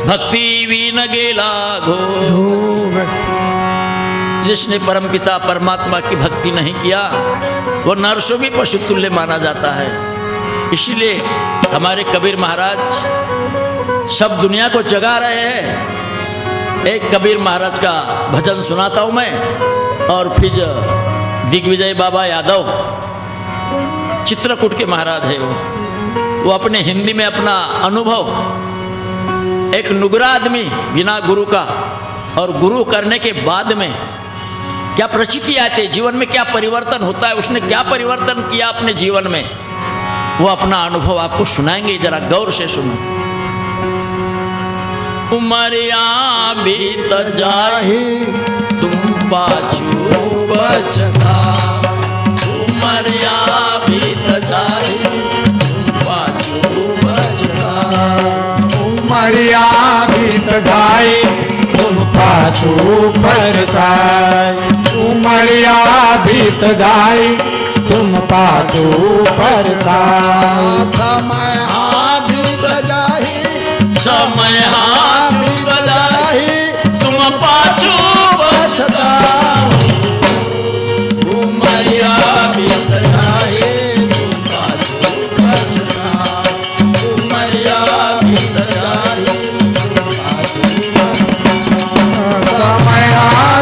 भक्ति वीन गेला घो। जिसने परमपिता परमात्मा की भक्ति नहीं किया वो नर से भी पशु तुल्य माना जाता है। इसीलिए हमारे कबीर महाराज सब दुनिया को जगा रहे हैं। एक कबीर महाराज का भजन सुनाता हूं मैं, और फिर दिग्विजय बाबा यादव चित्रकूट के महाराज है वो अपने हिंदी में अपना अनुभव, एक नुगरा आदमी बिना गुरु का और गुरु करने के बाद में क्या प्रचिति आती है, जीवन में क्या परिवर्तन होता है, उसने क्या परिवर्तन किया अपने जीवन में, वो अपना अनुभव आपको सुनाएंगे। जरा गौर से सुनो। उमरिया बीत जाही तुम पाछू बचता, उमरिया बीत जाही तुम पाछू बचता,
उमरिया बीत जाए तुम पाछू पछताए, उमरिया बीत जाए तुम पाछू पछताए।
समय हाथ बजाही
समय हाथ बजाही तुम पाछू बचता,
उमरिया बीत जाए तुम पाछू बचता, उमरिया बीत जाए तुम पाछू बचता।
समय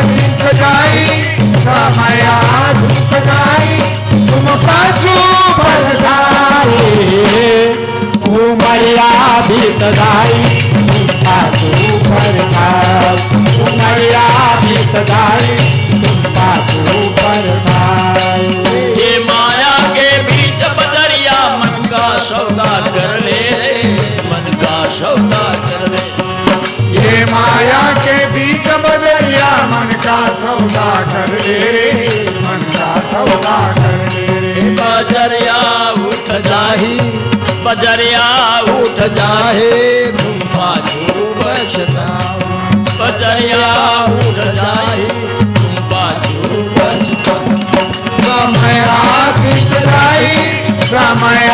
बीत जाए समय बीत जाए तुम पाछू पछताए, उमरिया बीत जाए तुम पाछू पछताए, उमरिया बीत जाए तुम पाछू पछताए।
ये माया के बीच बदरिया मन का सौदा कर ले रे, मन का सौदा कर ले।
ये माया के बीच बदरिया मन का सौदा कर ले रे, मन का सौदा कर ले रे।
बजरिया उठ जाही, बजरिया उठ
जाहे तुम पाछू बचता,
बजरिया उठ जाही तुम पाछू बचता।
समय बीत जाए समय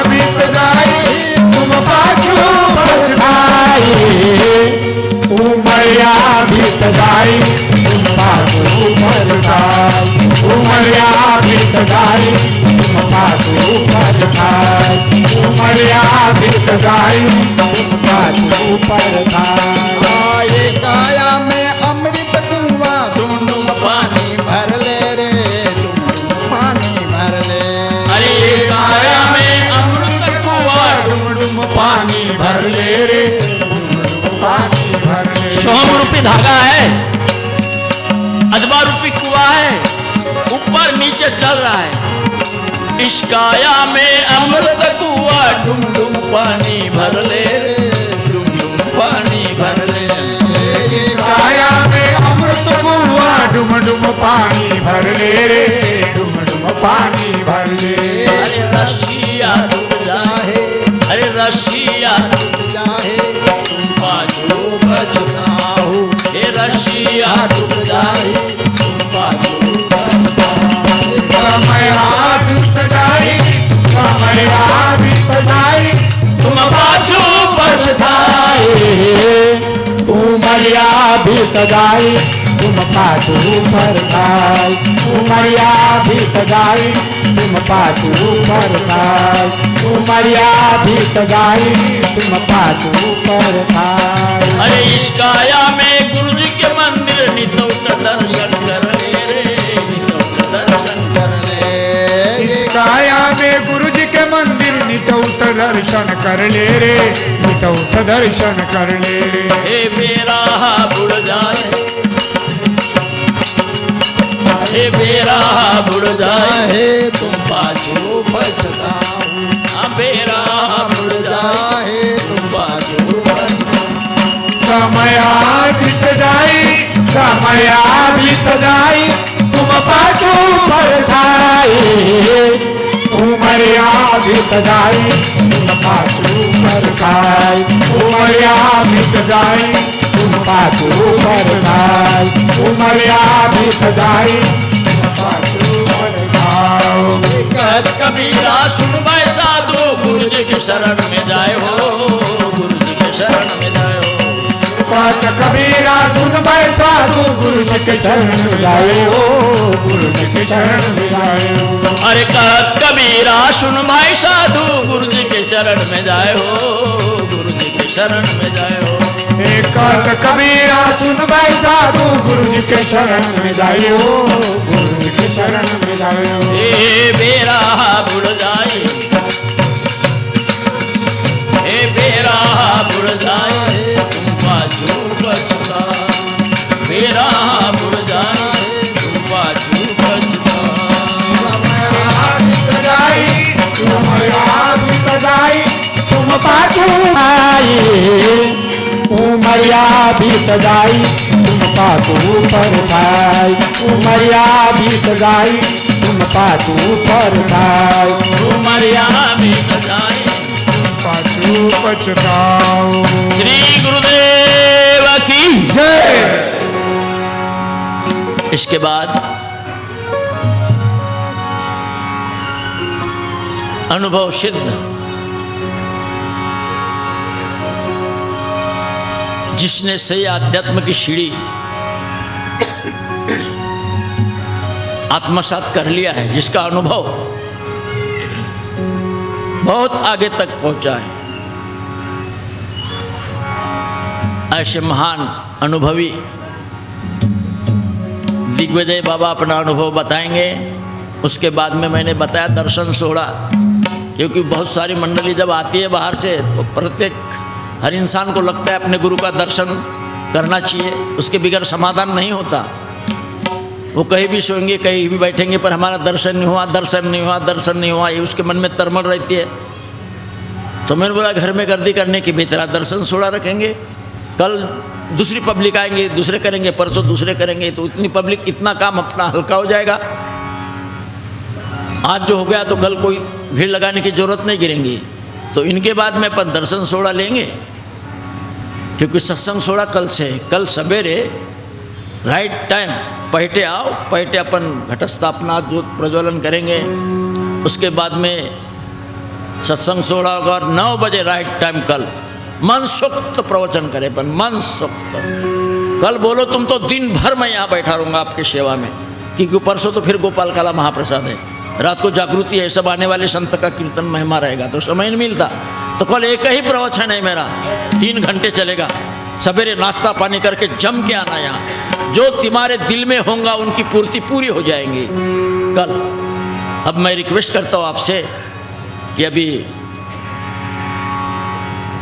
बीत जाए तुम पाछू पछताए, उमरिया बीत जाए तुम पाछू पछताए, उमरिया बीत जाए तुम पाछू पछताए, उमरिया बीत जाए तुम पाछू पछताए।
आए काया में अमृत कुआं तुम पानी भर ले रे, तुम पानी भर ले।
अरे ये काया में अमृत कुआं
डुम पानी भर ले रे, डुम पानी भर ले।
सोम रूपी धागा है, अजबा रूपी कुआं है, ऊपर नीचे चल रहा है। इस काया में अमृत कुआं
डुम डुम पानी भर ले रे, डुम डुम पानी भर ले।
इस काया में अमृत कुआं डुम डुम पानी भर ले रे, डुम डुम पानी भर ले।
अरे रसिया टूट जाए, अरे रसिया टूट
जाहे
तुम पाछू
बचता हूँ,
हे रसिया टूट जाए तुम पाछू
समय बीत जाए समय बीत जाए
तुम पाछू
पछताए, उमरिया बीत जाए तुम पाछू पछताए, उमरिया बीत जाए तुम पाछू पछताए, उमरिया बीत जाए तुम पाछू पछताए।
अरे इस काया में गुरु जी के मंदिर नितौत दर्शन कर ले रे, नितौत दर्शन कर ले।
इस काया में गुरु जी के मंदिर नितौत दर्शन कर ले रे, नितौत दर्शन कर ले रे।
हे मेरा बुड़ जाए, हे मेरा बुड़ जाए
जाहे तुम पाछू बचता हूँ,
हाँ मेरा बुड़ जाए
जाहे तुम पाछू बचता।
समय बीत जाए समय
उमरिया बीत जाई तुम पाछू परछाई उमरिया बीत जाई तुम पाछू परछाई उमरिया बीत जाई तुम पाछू परछाई उमरिया बीत जाई तुम पाछू परछाई
कहत कबीरा सुन भाई साधु गुरु जी के शरण में जाए हो, गुरु जी के शरण में जाए हो।
कहत कबीरा सुन भाई साधु गुरु जी के शरण में जाए हो, गुरु जी के शरण में जाए हो।
अरे कहत कबीरा सुन भाई साधु गुरु जी के चरण में जाए हो, गुरु जी के शरण में जाए हो।
कहत कबीरा सुन भाई साधु गुरु जी के शरण में जाए हो, गुरु जी के शरण में जाए हो।
ए बेरा बुड़ जाए, ए बेरा बुड़ जाए तुम बाजू बचता, बेरा बुड़ जाए तुम बाजू बचता।
तुम पाछू आई उमरिया बीत जाई तुम पाछू परछाई उमरिया बीत जाई तुम पाछू परछाई
उमरिया बीत जाए
पाछू पछताओ।
श्री गुरुदेव की
जय।
इसके बाद अनुभव सिद्ध जिसने सही आध्यात्म की सीढ़ी आत्मसात कर लिया है, जिसका अनुभव बहुत आगे तक पहुंचा है, ऐसे महान अनुभवी दिग्विजय बाबा अपना अनुभव बताएंगे। उसके बाद में मैंने बताया दर्शन सोहरा, क्योंकि बहुत सारी मंडली जब आती है बाहर से तो प्रत्येक हर इंसान को लगता है अपने गुरु का दर्शन करना चाहिए, उसके बगैर समाधान नहीं होता। वो कहीं भी सोएंगे कहीं भी बैठेंगे पर हमारा दर्शन नहीं हुआ, दर्शन नहीं हुआ, दर्शन नहीं हुआ, ये उसके मन में तरमड़ रहती है। तो मैंने बोला घर में गर्दी करने की बेहतर दर्शन सोड़ा रखेंगे, कल दूसरी पब्लिक आएंगे, दूसरे करेंगे, परसों दूसरे करेंगे, तो इतनी पब्लिक इतना काम अपना हल्का हो जाएगा। आज जो हो गया तो कल कोई भीड़ लगाने की जरूरत नहीं गिरेंगी। तो इनके बाद में अपन दर्शन सोड़ा लेंगे, क्योंकि सत्संग सोड़ा कल से, कल सवेरे राइट टाइम पहटे आओ, पहटे अपन घटस्थापना ज्योत प्रज्वलन करेंगे। उसके बाद में सत्संग सोड़ा होगा और 9 बजे राइट टाइम कल मन सुक्त प्रवचन करें, पर मन सुक्त। कल बोलो तुम तो दिन भर मैं यहाँ बैठा रहूँगा आपकी सेवा में, क्योंकि परसों तो फिर गोपाल काला महाप्रसाद है, रात को जागृति है, सब आने वाले संत का कीर्तन महिमा रहेगा, तो समय नहीं मिलता। तो कल एक ही प्रवचन है मेरा, 3 घंटे चलेगा। सवेरे नाश्ता पानी करके जम के आना यहाँ, जो तुम्हारे दिल में होगा उनकी पूर्ति पूरी हो जाएंगी कल। अब मैं रिक्वेस्ट करता हूँ आपसे कि अभी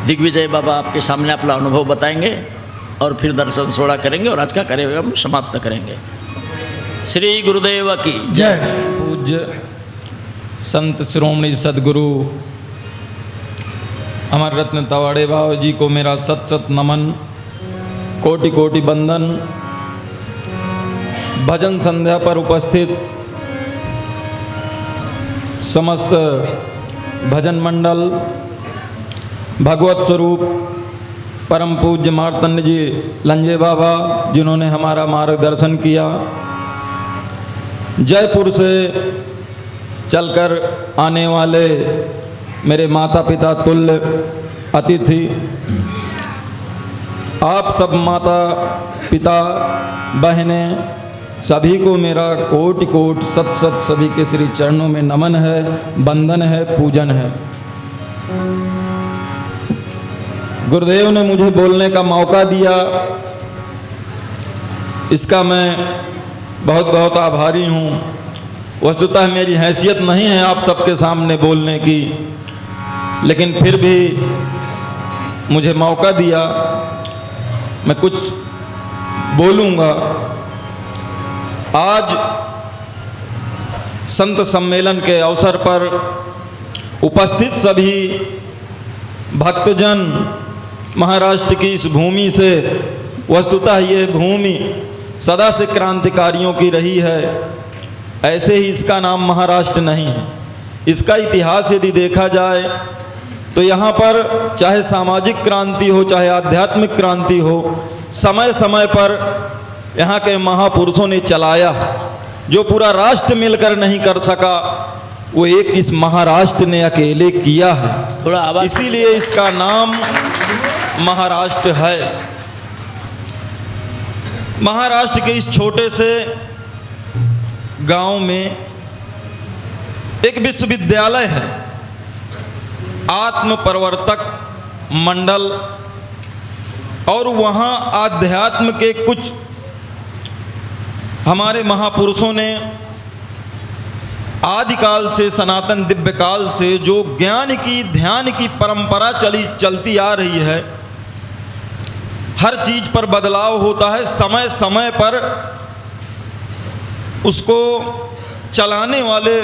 दिग्विजय बाबा आपके सामने अपना अनुभव बताएंगे और फिर दर्शन सोड़ा करेंगे और आज का कार्यक्रम समाप्त करेंगे। श्री गुरुदेव की
जय।
पूज्य संत श्रोमणी सदगुरु अमर रत्न तवाड़े बाबा जी को मेरा सत सत नमन, कोटि कोटि बंदन। भजन संध्या पर उपस्थित समस्त भजन मंडल, भगवत स्वरूप परम पूज्य मार्तंड जी लंजे बाबा जिन्होंने हमारा मार्गदर्शन किया, जयपुर से चलकर आने वाले मेरे माता पिता तुल्य अतिथि, आप सब माता पिता बहनें सभी को मेरा कोटि कोटि सत सत सभी के श्री चरणों में नमन है, वंदन है, पूजन है। गुरुदेव ने मुझे बोलने का मौका दिया, इसका मैं बहुत बहुत आभारी हूँ। वस्तुतः मेरी हैसियत नहीं है आप सबके सामने बोलने की, लेकिन फिर भी मुझे मौका दिया, मैं कुछ बोलूँगा। आज संत सम्मेलन के अवसर पर उपस्थित सभी भक्तजन, महाराष्ट्र की इस भूमि से, वस्तुतः ये भूमि सदा से क्रांतिकारियों की रही है, ऐसे ही इसका नाम महाराष्ट्र नहीं है। इसका इतिहास यदि देखा जाए तो यहाँ पर चाहे सामाजिक क्रांति हो, चाहे आध्यात्मिक क्रांति हो, समय समय पर यहाँ के महापुरुषों ने चलाया। जो पूरा राष्ट्र मिलकर नहीं कर सका, वो एक इस महाराष्ट्र ने अकेले किया है।
थोड़ा आवाज,
इसीलिए इसका नाम महाराष्ट्र है। महाराष्ट्र के इस छोटे से गांव में एक विश्वविद्यालय है, आत्म प्रवर्तक मंडल, और वहाँ आध्यात्म के कुछ हमारे महापुरुषों ने आदिकाल से, सनातन दिव्य काल से जो ज्ञान की, ध्यान की परंपरा चलती आ रही है, हर चीज पर बदलाव होता है, समय समय पर उसको चलाने वाले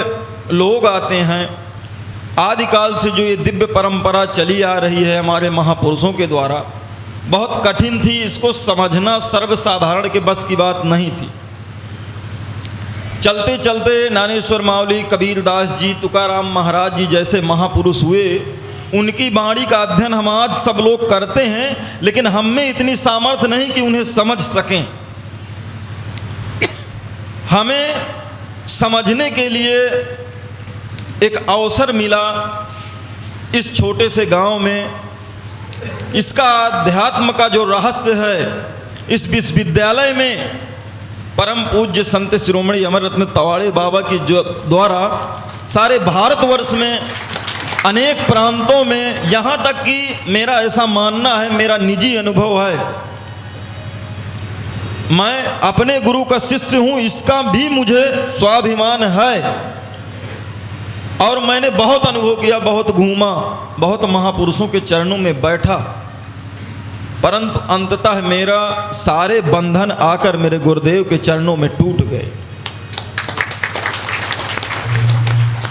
लोग आते हैं। आदिकाल से जो ये दिव्य परंपरा चली आ रही है हमारे महापुरुषों के द्वारा, बहुत कठिन थी। इसको समझना सर्वसाधारण के बस की बात नहीं थी। चलते चलते ज्ञानेश्वर मावली, कबीरदास जी, तुकाराम महाराज जी जैसे महापुरुष हुए। उनकी वाणी का अध्ययन हम आज सब लोग करते हैं, लेकिन हम में इतनी सामर्थ्य नहीं कि उन्हें समझ सकें। हमें समझने के लिए एक अवसर मिला इस छोटे से गांव में। इसका अध्यात्म का जो रहस्य है, इस विश्वविद्यालय में परम पूज्य संत शिरोमणि अमर रत्न तवाड़े बाबा की जो द्वारा सारे भारतवर्ष में अनेक प्रांतों में, यहाँ तक कि मेरा ऐसा मानना है, मेरा निजी अनुभव है, मैं अपने गुरु का शिष्य हूँ, इसका भी मुझे स्वाभिमान है। और मैंने बहुत अनुभव किया, बहुत घूमा, बहुत महापुरुषों के चरणों में बैठा, परंतु अंततः मेरा सारे बंधन आकर मेरे गुरुदेव के चरणों में टूट गए।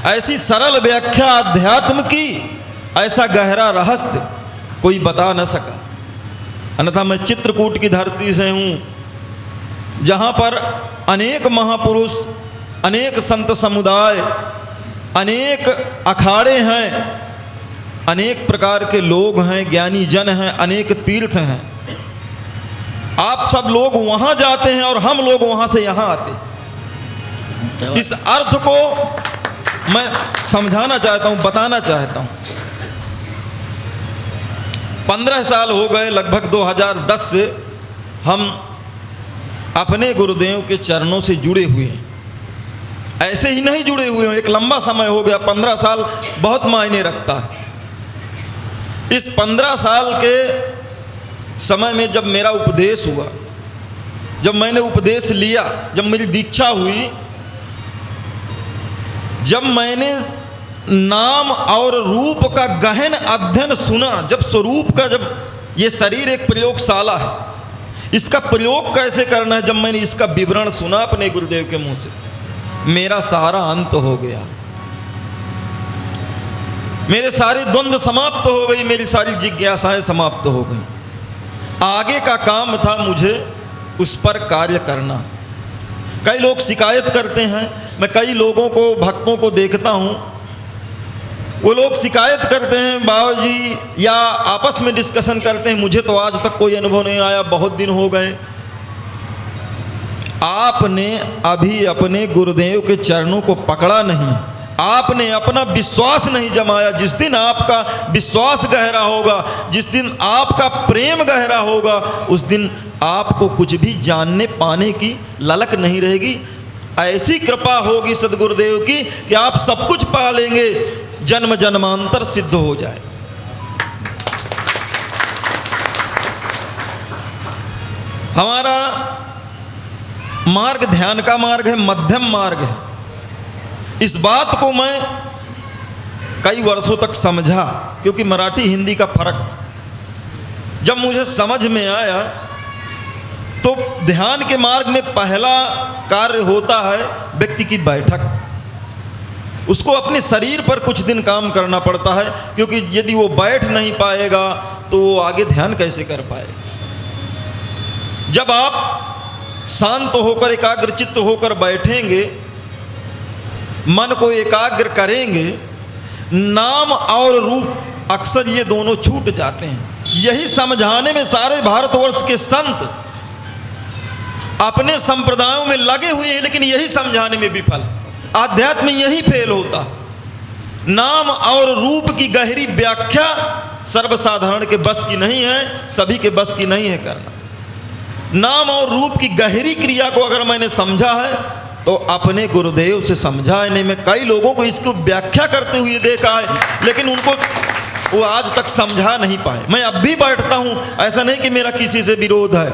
ऐसी सरल व्याख्या अध्यात्म की, ऐसा गहरा रहस्य कोई बता न सका। अन्यथा मैं चित्रकूट की धरती से हूँ, जहाँ पर अनेक महापुरुष, अनेक संत समुदाय, अनेक अखाड़े हैं, अनेक प्रकार के लोग हैं, ज्ञानी जन हैं, अनेक तीर्थ हैं। आप सब लोग वहाँ जाते हैं और हम लोग वहाँ से यहाँ आते। इस अर्थ को मैं समझाना चाहता हूँ, बताना चाहता हूँ। 15 साल हो गए लगभग 2010 से हम अपने गुरुदेव के चरणों से जुड़े हुए हैं। ऐसे ही नहीं जुड़े हुए हैं, एक लंबा समय हो गया। 15 साल बहुत मायने रखता है। इस 15 साल के समय में जब मेरा उपदेश हुआ, जब मैंने उपदेश लिया, जब मेरी दीक्षा हुई, जब मैंने नाम और रूप का गहन अध्ययन सुना, जब स्वरूप का, जब ये शरीर एक प्रयोगशाला है, इसका प्रयोग कैसे करना है, जब मैंने इसका विवरण सुना अपने गुरुदेव के मुंह से, मेरा सारा अंत हो गया। मेरे सारे द्वंद्व समाप्त हो गई, मेरी सारी जिज्ञासाएं समाप्त हो गई। आगे का काम था मुझे उस पर कार्य करना। कई लोग शिकायत करते हैं, मैं कई लोगों को, भक्तों को देखता हूँ, वो लोग शिकायत करते हैं बाबा जी, या आपस में डिस्कशन करते हैं, मुझे तो आज तक कोई अनुभव नहीं आया, बहुत दिन हो गए। आपने अभी अपने गुरुदेव के चरणों को पकड़ा नहीं, आपने अपना विश्वास नहीं जमाया। जिस दिन आपका विश्वास गहरा होगा, जिस दिन आपका प्रेम गहरा होगा, उस दिन आपको कुछ भी जानने पाने की ललक नहीं रहेगी। ऐसी कृपा होगी सदगुरुदेव की कि आप सब कुछ पा लेंगे, जन्म जन्मांतर सिद्ध हो जाए। हमारा मार्ग ध्यान का मार्ग है, मध्यम मार्ग है। इस बात को मैं कई वर्षों तक समझा, क्योंकि मराठी हिंदी का फर्क था। जब मुझे समझ में आया तो ध्यान के मार्ग में पहला कार्य होता है व्यक्ति की बैठक। उसको अपने शरीर पर कुछ दिन काम करना पड़ता है, क्योंकि यदि वो बैठ नहीं पाएगा तो वो आगे ध्यान कैसे कर पाएगा। जब आप शांत होकर एकाग्रचित्त होकर बैठेंगे, मन को एकाग्र करेंगे, नाम और रूप अक्सर ये दोनों छूट जाते हैं। यही समझाने में सारे भारतवर्ष के संत अपने संप्रदायों में लगे हुए हैं, लेकिन यही समझाने में विफल। आध्यात्म यही फेल होता। नाम और रूप की गहरी व्याख्या सर्वसाधारण के बस की नहीं है, सभी के बस की नहीं है करना। नाम और रूप की गहरी क्रिया को अगर मैंने समझा है तो अपने गुरुदेव से समझा है। नहीं, मैं कई लोगों को इसको व्याख्या करते हुए देखा है, लेकिन उनको वो आज तक समझा नहीं पाए। मैं अब भी बैठता हूँ, ऐसा नहीं कि मेरा किसी से विरोध है,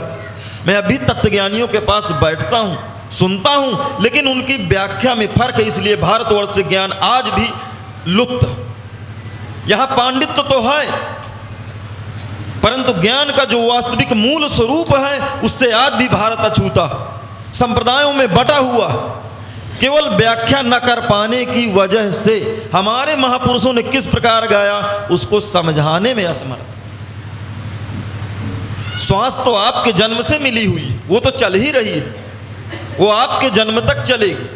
मैं अभी तत्वज्ञानियों के पास बैठता हूँ, सुनता हूँ, लेकिन उनकी व्याख्या में फर्क है। इसलिए भारतवर्ष से ज्ञान आज भी लुप्त। यहाँ पांडित्य तो है, परंतु ज्ञान का जो वास्तविक मूल स्वरूप है उससे आज भी भारत अछूता, संप्रदायों में बटा हुआ। केवल व्याख्या न कर पाने की वजह से हमारे महापुरुषों ने किस प्रकार गाया उसको समझाने में असमर्थ। श्वास तो आपके जन्म से मिली हुई, वो तो चल ही रही है, वो आपके जन्म तक चलेगी।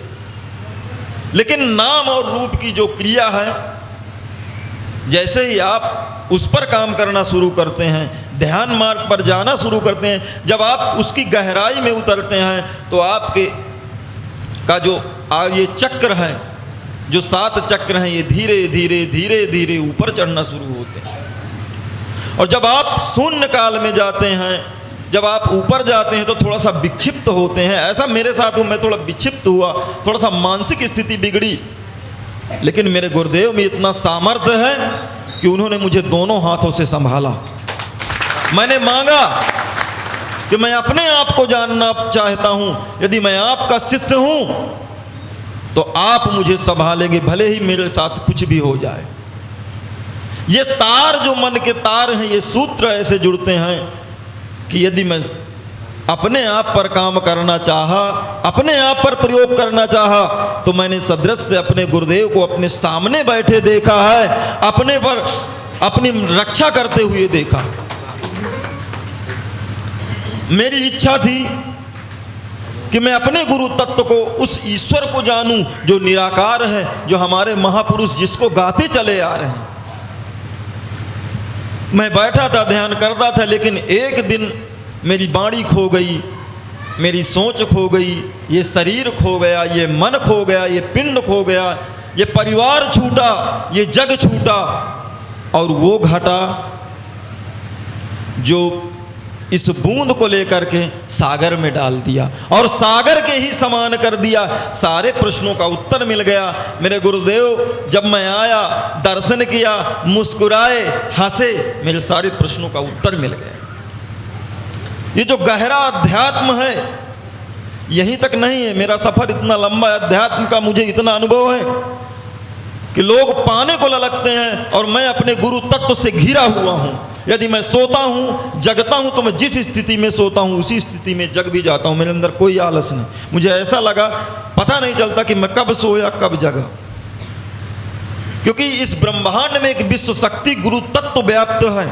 लेकिन नाम और रूप की जो क्रिया है, जैसे ही आप उस पर काम करना शुरू करते हैं, ध्यान मार्ग पर जाना शुरू करते हैं, जब आप उसकी गहराई में उतरते हैं तो आपके का जो ये चक्र है, जो 7 चक्र हैं, ये धीरे धीरे धीरे धीरे ऊपर चढ़ना शुरू होते हैं। और जब आप शून्य काल में जाते हैं, जब आप ऊपर जाते हैं तो थोड़ा सा विक्षिप्त होते हैं। ऐसा मेरे साथ मैं थोड़ा विक्षिप्त हुआ, थोड़ा सा मानसिक स्थिति बिगड़ी, लेकिन मेरे गुरुदेव में इतना सामर्थ्य है कि उन्होंने मुझे दोनों हाथों से संभाला। मैंने मांगा कि मैं अपने आप को जानना चाहता हूं, यदि मैं आपका शिष्य हूं तो आप मुझे संभालेंगे, भले ही मेरे साथ कुछ भी हो जाए। ये तार जो मन के तार हैं, ये सूत्र ऐसे जुड़ते हैं कि यदि मैं अपने आप पर काम करना चाहा, अपने आप पर प्रयोग करना चाहा, तो मैंने सदृश से अपने गुरुदेव को अपने सामने बैठे देखा है, अपने पर अपनी रक्षा करते हुए देखा। मेरी इच्छा थी कि मैं अपने गुरु तत्व को, उस ईश्वर को जानूं जो निराकार है, जो हमारे महापुरुष जिसको गाते चले आ रहे हैं। मैं बैठा था, ध्यान करता था, लेकिन एक दिन मेरी वाणी खो गई, मेरी सोच खो गई, ये शरीर खो गया, ये मन खो गया, ये पिंड खो गया, ये परिवार छूटा, ये जग छूटा, और वो घटा जो इस बूंद को लेकर के सागर में डाल दिया और सागर के ही समान कर दिया। सारे प्रश्नों का उत्तर मिल गया। मेरे गुरुदेव जब मैं आया, दर्शन किया, मुस्कुराए, हंसे, मेरे सारे प्रश्नों का उत्तर मिल गया। ये जो गहरा अध्यात्म है, यहीं तक नहीं है। मेरा सफर इतना लंबा है अध्यात्म का, मुझे इतना अनुभव है कि लोग पाने को ललकते हैं और मैं अपने गुरु तत्व से घिरा हुआ हूँ। यदि मैं सोता हूँ, जगता हूँ, तो मैं जिस स्थिति में सोता हूँ उसी स्थिति में जग भी जाता हूँ। मेरे अंदर कोई आलस नहीं। मुझे ऐसा लगा, पता नहीं चलता कि मैं कब सोया कब जगा, क्योंकि इस ब्रह्मांड में एक विश्व शक्ति गुरु तत्व व्याप्त है।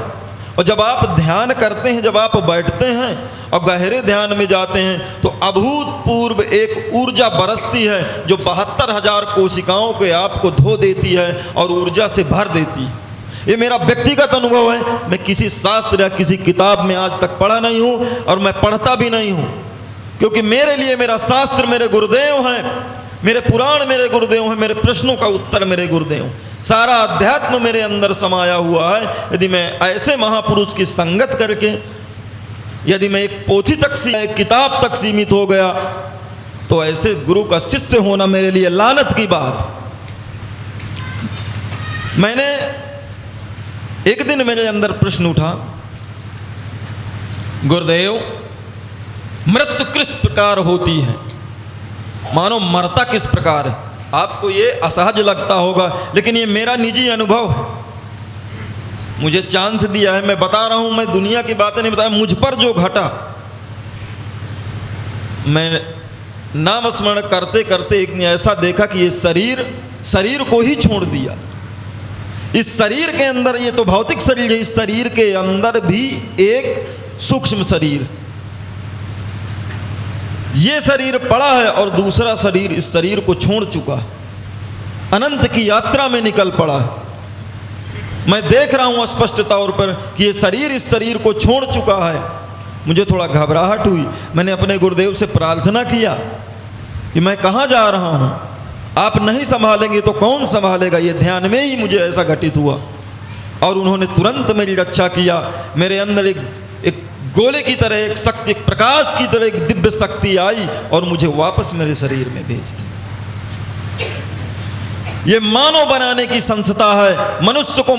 और जब आप ध्यान करते हैं, जब आप बैठते हैं और गहरे ध्यान में जाते हैं, तो अभूतपूर्व एक ऊर्जा बरसती है जो 72,000 कोशिकाओं के आपको धो देती है और ऊर्जा से भर देती है। ये मेरा व्यक्तिगत अनुभव है। मैं किसी शास्त्र या किसी किताब में आज तक पढ़ा नहीं हूँ और मैं पढ़ता भी नहीं हूँ, क्योंकि मेरे लिए मेरा शास्त्र मेरे गुरुदेव हैं, मेरे पुराण मेरे गुरुदेव हैं, मेरे प्रश्नों का उत्तर मेरे गुरुदेव। सारा अध्यात्म मेरे अंदर समाया हुआ है। यदि मैं ऐसे महापुरुष की संगत करके, यदि मैं एक पोथी तक, एक किताब तक सीमित हो गया, तो ऐसे गुरु का शिष्य होना मेरे लिए लानत की बात। मैंने एक दिन मेरे अंदर प्रश्न उठा, गुरुदेव मृत्यु किस प्रकार होती है, मानो मरता किस प्रकार है। आपको ये असहज लगता होगा, लेकिन ये मेरा निजी अनुभव है। मुझे चांस दिया है, मैं बता रहा हूं। मैं दुनिया की बातें नहीं बता रहा, मुझ पर जो घटा। मैं नाम स्मरण करते करते एक ने ऐसा देखा कि ये शरीर को ही छोड़ दिया। इस शरीर के अंदर, ये तो भौतिक शरीर है, इस शरीर के अंदर भी एक सूक्ष्म शरीर, ये शरीर पड़ा है और दूसरा शरीर इस शरीर को छोड़ चुका है, अनंत की यात्रा में निकल पड़ा है। मैं देख रहा हूं स्पष्ट तौर पर कि ये शरीर इस शरीर को छोड़ चुका है। मुझे थोड़ा घबराहट हुई। मैंने अपने गुरुदेव से प्रार्थना किया कि मैं कहाँ जा रहा हूँ, आप नहीं संभालेंगे तो कौन संभालेगा। ये ध्यान में ही मुझे ऐसा घटित हुआ और उन्होंने तुरंत मेरी रक्षा किया। मेरे अंदर एक गोले की तरह एक शक्ति, एक प्रकाश की तरह एक दिव्य शक्ति आई और मुझे वापस मेरे शरीर में भेज दी। ये मानव बनाने की संस्था है, मनुष्य को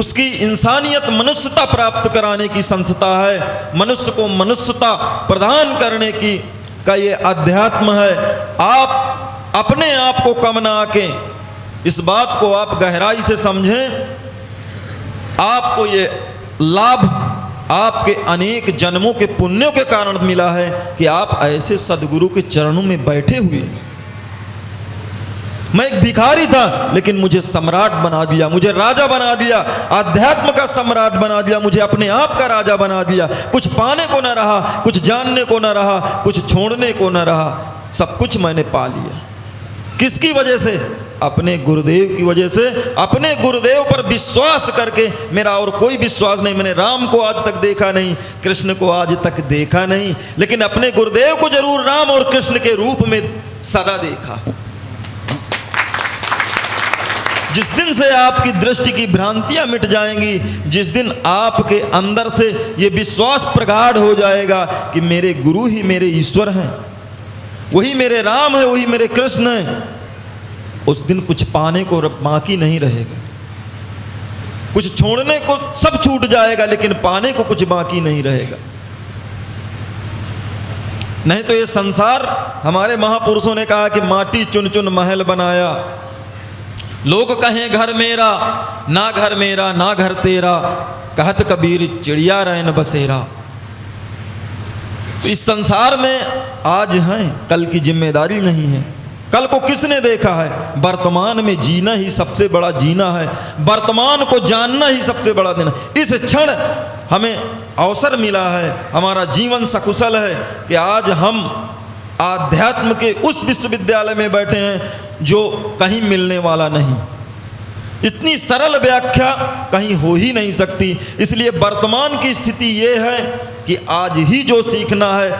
उसकी इंसानियत, मनुष्यता प्राप्त कराने की संस्था है, मनुष्य को मनुष्यता प्रदान करने की का ये अध्यात्म है। आप अपने आप को कम ना आके, इस बात को आप गहराई से समझें। आपको ये लाभ आपके अनेक जन्मों के पुण्यों के कारण मिला है कि आप ऐसे सदगुरु के चरणों में बैठे हुए हैं। मैं एक भिखारी था, लेकिन मुझे सम्राट बना दिया, मुझे राजा बना दिया, अध्यात्म का सम्राट बना दिया, मुझे अपने आप का राजा बना दिया। कुछ पाने को न रहा, कुछ जानने को न रहा, कुछ छोड़ने को न रहा, सब कुछ मैंने पा लिया। किसकी वजह से? अपने गुरुदेव की वजह से। अपने गुरुदेव पर विश्वास करके। मेरा और कोई विश्वास नहीं। मैंने राम को आज तक देखा नहीं, कृष्ण को आज तक देखा नहीं, लेकिन अपने गुरुदेव को जरूर राम और कृष्ण के रूप में सदा देखा। जिस दिन से आपकी दृष्टि की भ्रांतियां मिट जाएंगी, जिस दिन आपके अंदर से ये विश्वास प्रगाढ़ हो जाएगा कि मेरे गुरु ही मेरे ईश्वर हैं, वही मेरे राम है, वही मेरे कृष्ण हैं, उस दिन कुछ पाने को बाकी नहीं रहेगा। कुछ छोड़ने को सब छूट जाएगा, लेकिन पाने को कुछ बाकी नहीं रहेगा। नहीं तो ये संसार, हमारे महापुरुषों ने कहा कि माटी चुन चुन महल बनाया, लोग कहें घर मेरा, ना घर मेरा ना घर तेरा, कहत कबीर चिड़िया रैन बसेरा। तो इस संसार में आज हैं, कल की जिम्मेदारी नहीं है। कल को किसने देखा है? वर्तमान में जीना ही सबसे बड़ा जीना है, वर्तमान को जानना ही सबसे बड़ा देना। इस क्षण हमें अवसर मिला है, हमारा जीवन सकुशल है कि आज हम आध्यात्म के उस विश्वविद्यालय में बैठे हैं जो कहीं मिलने वाला नहीं। इतनी सरल व्याख्या कहीं हो ही नहीं सकती। इसलिए वर्तमान की स्थिति ये है कि आज ही जो सीखना है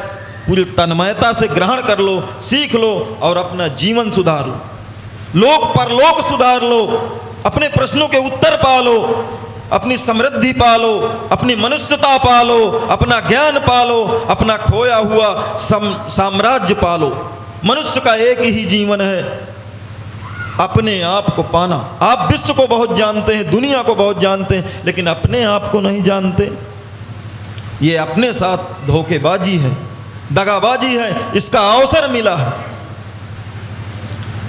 पूरी तन्मयता से ग्रहण कर लो, सीख लो और अपना जीवन सुधार लो, लोक परलोक सुधार लो, अपने प्रश्नों के उत्तर पा लो, अपनी समृद्धि पालो, अपनी मनुष्यता पालो, अपना ज्ञान पालो, अपना खोया हुआ साम्राज्य पालो। मनुष्य का एक ही जीवन है, अपने आप को पाना। आप विश्व को बहुत जानते हैं, दुनिया को बहुत जानते हैं, लेकिन अपने आप को नहीं जानते। ये अपने साथ धोखेबाजी है, दगाबाजी है। इसका अवसर मिला है,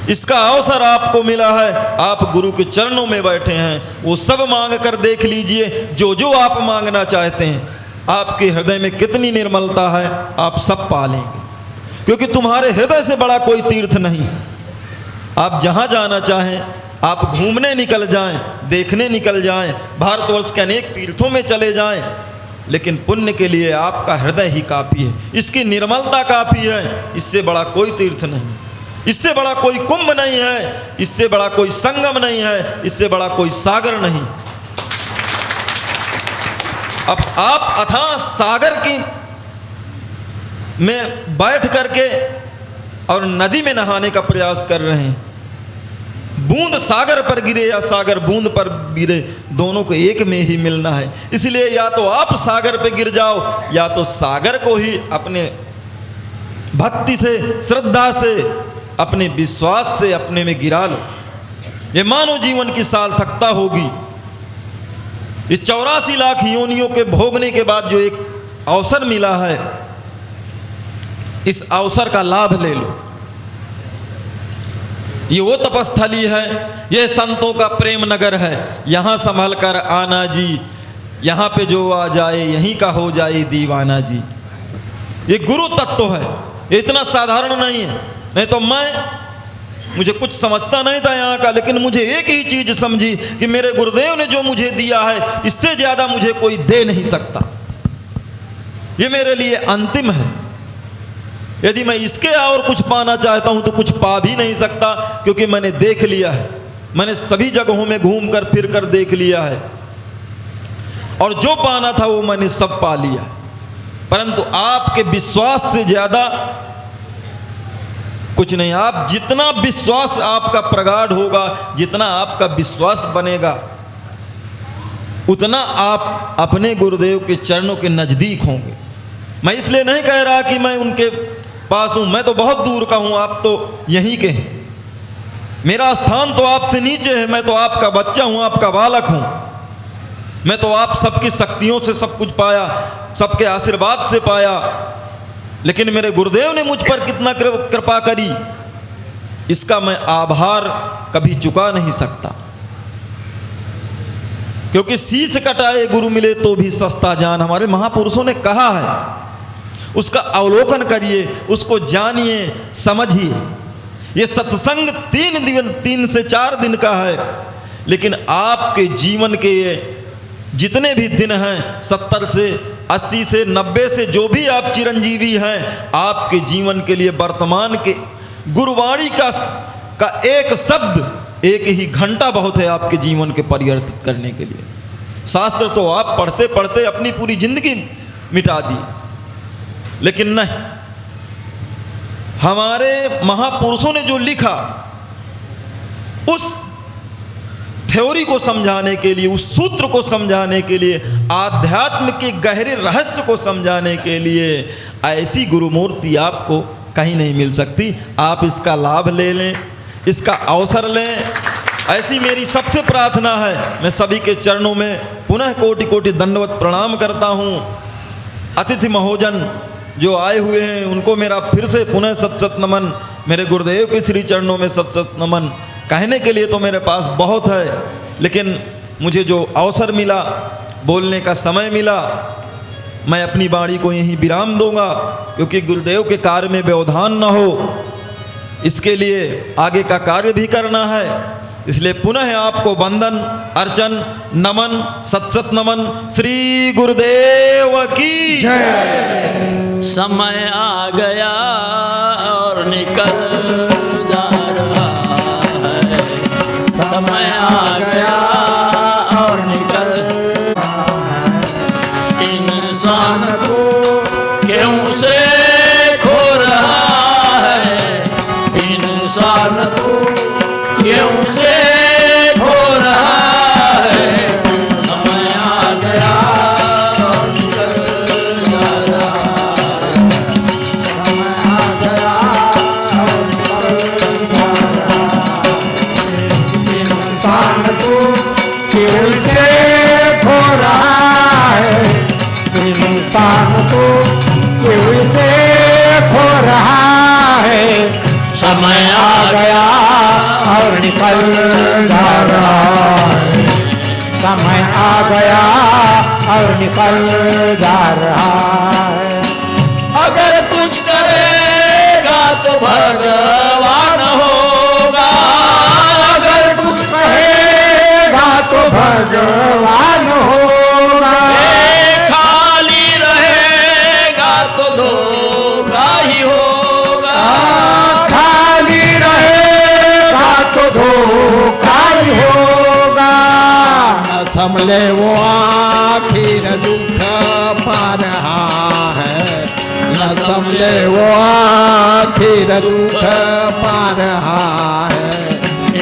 इसका अवसर आपको मिला है। आप गुरु के चरणों में बैठे हैं, वो सब मांग कर देख लीजिए जो जो आप मांगना चाहते हैं। आपके हृदय में कितनी निर्मलता है, आप सब पा लेंगे, क्योंकि तुम्हारे हृदय से बड़ा कोई तीर्थ नहीं। आप जहां जाना चाहें, आप घूमने निकल जाएं, देखने निकल जाएं, भारतवर्ष के अनेक तीर्थों में चले जाएं, लेकिन पुण्य के लिए आपका हृदय ही काफी है, इसकी निर्मलता काफी है। इससे बड़ा कोई तीर्थ नहीं, इससे बड़ा कोई कुंभ नहीं है, इससे बड़ा कोई संगम नहीं है, इससे बड़ा कोई सागर नहीं। अब आप अथाह सागर की में बैठ करके और नदी में नहाने का प्रयास कर रहे हैं। बूंद सागर पर गिरे या सागर बूंद पर गिरे, दोनों को एक में ही मिलना है। इसलिए या तो आप सागर पे गिर जाओ, या तो सागर को ही अपने भक्ति से, श्रद्धा से, अपने विश्वास से अपने में गिरा लो। ये मानव जीवन की सार्थकता होगी। इस 84 लाख योनियों के भोगने के बाद जो एक अवसर मिला है, इस अवसर का लाभ ले लो। ये वो तपस्थली है, ये संतों का प्रेम नगर है। यहाँ संभल कर आना जी, यहाँ पे जो आ जाए यहीं का हो जाए दीवाना जी। ये गुरु तत्व है, ये इतना साधारण नहीं है। नहीं तो मुझे कुछ समझता नहीं था यहाँ का, लेकिन मुझे एक ही चीज समझी कि मेरे गुरुदेव ने जो मुझे दिया है, इससे ज्यादा मुझे कोई दे नहीं सकता। ये मेरे लिए अंतिम है। यदि मैं इसके और कुछ पाना चाहता हूं तो कुछ पा भी नहीं सकता, क्योंकि मैंने देख लिया है, मैंने सभी जगहों में घूम कर फिर कर देख लिया है, और जो पाना था वो मैंने सब पा लिया। परंतु आपके विश्वास से ज्यादा कुछ नहीं। आप जितना विश्वास आपका प्रगाढ़ होगा, जितना आपका विश्वास बनेगा, उतना आप अपने गुरुदेव के चरणों के नजदीक होंगे। मैं इसलिए नहीं कह रहा कि मैं उनके पास हूं, मैं तो बहुत दूर का हूं, आप तो यहीं के हैं। मेरा स्थान तो आपसे नीचे है, मैं तो आपका बच्चा हूं, आपका बालक हूं। मैं तो आप सबकी शक्तियों से सब कुछ पाया, सबके आशीर्वाद से पाया, लेकिन मेरे गुरुदेव ने मुझ पर कितना कृपा करी, इसका मैं आभार कभी चुका नहीं सकता। क्योंकि शीश कटाए गुरु मिले तो भी सस्ता जान, हमारे महापुरुषों ने कहा है। उसका अवलोकन करिए, उसको जानिए, समझिए। ये सत्संग 3 से 4 दिन का है, लेकिन आपके जीवन के ये जितने भी दिन हैं, 70 से 80 से 90 से जो भी आप चिरंजीवी हैं, आपके जीवन के लिए वर्तमान के गुरुवाणी का एक शब्द, एक ही घंटा बहुत है आपके जीवन के परिवर्तित करने के लिए। शास्त्र तो आप पढ़ते पढ़ते अपनी पूरी जिंदगी मिटा दी, लेकिन नहीं, हमारे महापुरुषों ने जो लिखा उस थ्योरी को समझाने के लिए, उस सूत्र को समझाने के लिए, आध्यात्म के गहरे रहस्य को समझाने के लिए ऐसी गुरुमूर्ति आपको कहीं नहीं मिल सकती। आप इसका लाभ ले लें, इसका अवसर लें, ऐसी मेरी सबसे प्रार्थना है। मैं सभी के चरणों में पुनः कोटि कोटि दंडवत प्रणाम करता हूँ। अतिथि महोजन जो आए हुए हैं उनको मेरा फिर से पुनः सत सत नमन। मेरे गुरुदेव के श्री चरणों में सत सत नमन। कहने के लिए तो मेरे पास बहुत है, लेकिन मुझे जो अवसर मिला, बोलने का समय मिला, मैं अपनी वाणी को यहीं विराम दूंगा, क्योंकि गुरुदेव के कार्य में व्यवधान न हो, इसके लिए आगे का कार्य भी करना है। इसलिए पुनः आपको वंदन, अर्चन, नमन, सत सत नमन। श्री गुरुदेव की
जय।
समय आ गया और निकल जा रहा है, समय आ गया और निकल इंसान को क्यों से खो रहा है, इंसान को क्यों से खो रहा है, समय आ गया और निकल जा रहा है, समय आ गया और निकल जा रहा है, इंसान को
क्यों से खो रहा है, इंसान को क्यों से खो रहा है, समय आ गया और निकल जा रहा है, समय आ गया और निकल जा रहा है।
अगर कुछ करेगा तो भगवान होगा, अगर कुछ
कहेगा तो भगवान होगा,
खाली रहेगा तो धोखा ही होगा,
खाली रहेगा तो धोखा ही होगा।
न संभले वो आखिर दुख पा रहा है, न संभले वो आखिर दुख पा रहा है,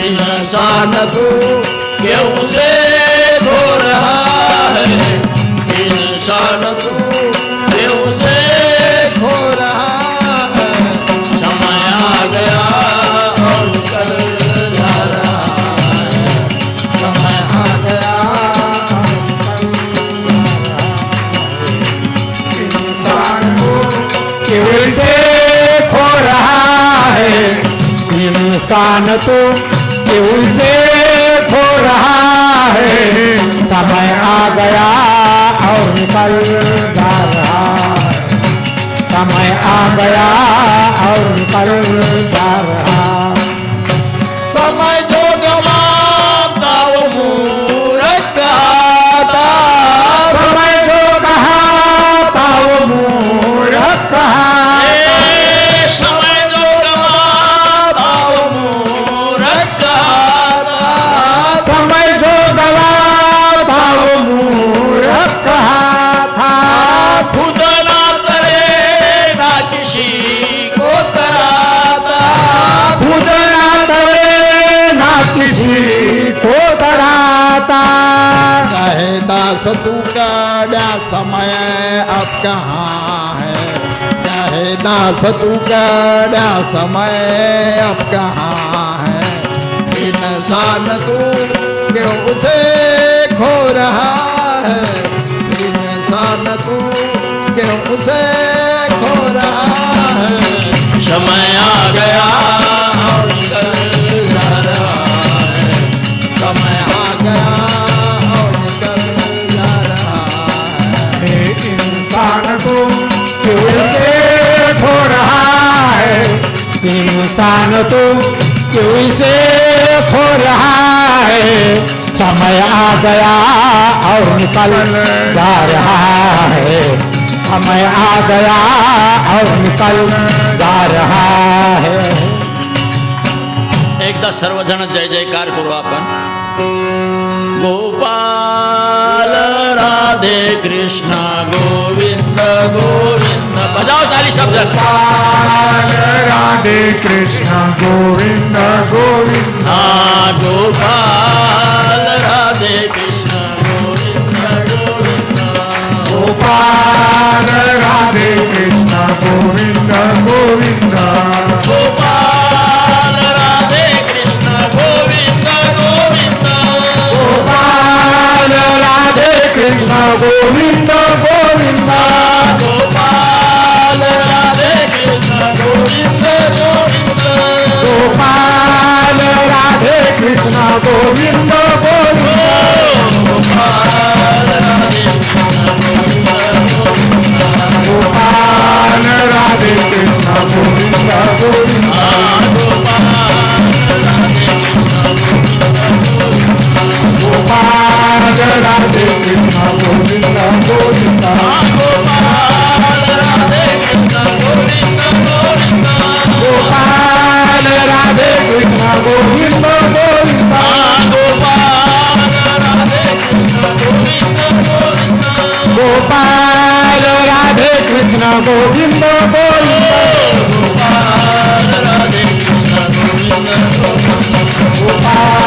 इंसान को क्यों से खो रहा है, इंसान को क्यों से खो रहा है, समय आ गया और निकल जा रहा है, समय आ गया
इंसान को क्यों से खो रहा है, इंसान तो क्यों से खो रहा है, समय आ गया और निकल जा रहा है, समय आ गया और निकल जा रहा है।
समय जो गवाता वो मूर्ख कहता,
समय जो कहा था वो मूर्ख कहा,
तू कड़ा समय अब कहाँ है, कहे दास तू कड़ा समय अब कहाँ है। इंसान तू क्यों उसे खो रहा है, इंसान तू क्यों उसे खो रहा है।
समय आ गया
और निकल जा रहा है, समय आ गया और निकल जा रहा है।
इंसान को क्यों से खो रहा है, इंसान तो क्यों से खो रहा है। समय आ गया और निकल जा रहा है, समय आ गया और निकल जा रहा है।
एकदा सर्वजण जय जयकार करू आपण. गोपाल राधे कृष्ण गोविंद गोविंद बजाओ ताली शब्द.
राधे कृष्ण गोविंद गोविंद
गोपाल राधे कृष्ण गोविंद गोविंद.
गोपाल राधे कृष्ण गोविंद गोविंद
गोपाल राधे कृष्ण गोविंद गोविंद.
गोपाल राधे कृष्ण गोविंद गोविंद
गोपाल राधे कृष्ण गोविंद गोविंद.
गोपाल राधे कृष्ण गोविंद गोविंद गोपाल राधे कृष्ण गोविंद गोविंद गोपाल राधे कृष्ण गोविंद गोविंद गोपाल राधे कृष्ण गोविंद गोविंद गोपाल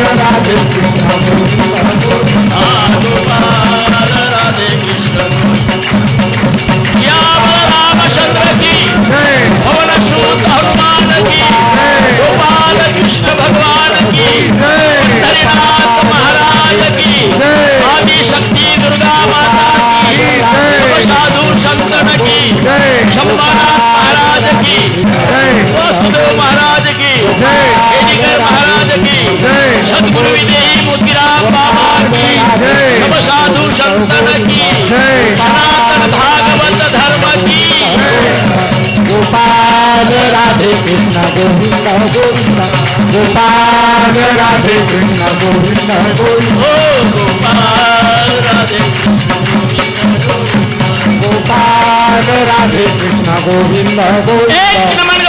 राधे कृष्ण गोविंद गोविंद गोपाल राधे कृष्ण
रामचंद्र की पवन सूत हनुमान की गोपाल कृष्ण भगवान की हरिनाथ महाराज की आदि शक्ति दुर्गा माता की साधु संतन की शंभुनाथ महाराज की वसुदेव महाराज की केडिकर महाराज की सद्गुरु विदेही मोतीराम बाबा की साधु संतन की सनातन भागवत धर्म की.
गोपाल राधे कृष्ण गोविंद गोविंद गोपाल राधे कृष्ण गोविंद गोविंद
गोपाल राधे
गोपाल राधे कृष्ण गोविंद गोविंद.
एक नमन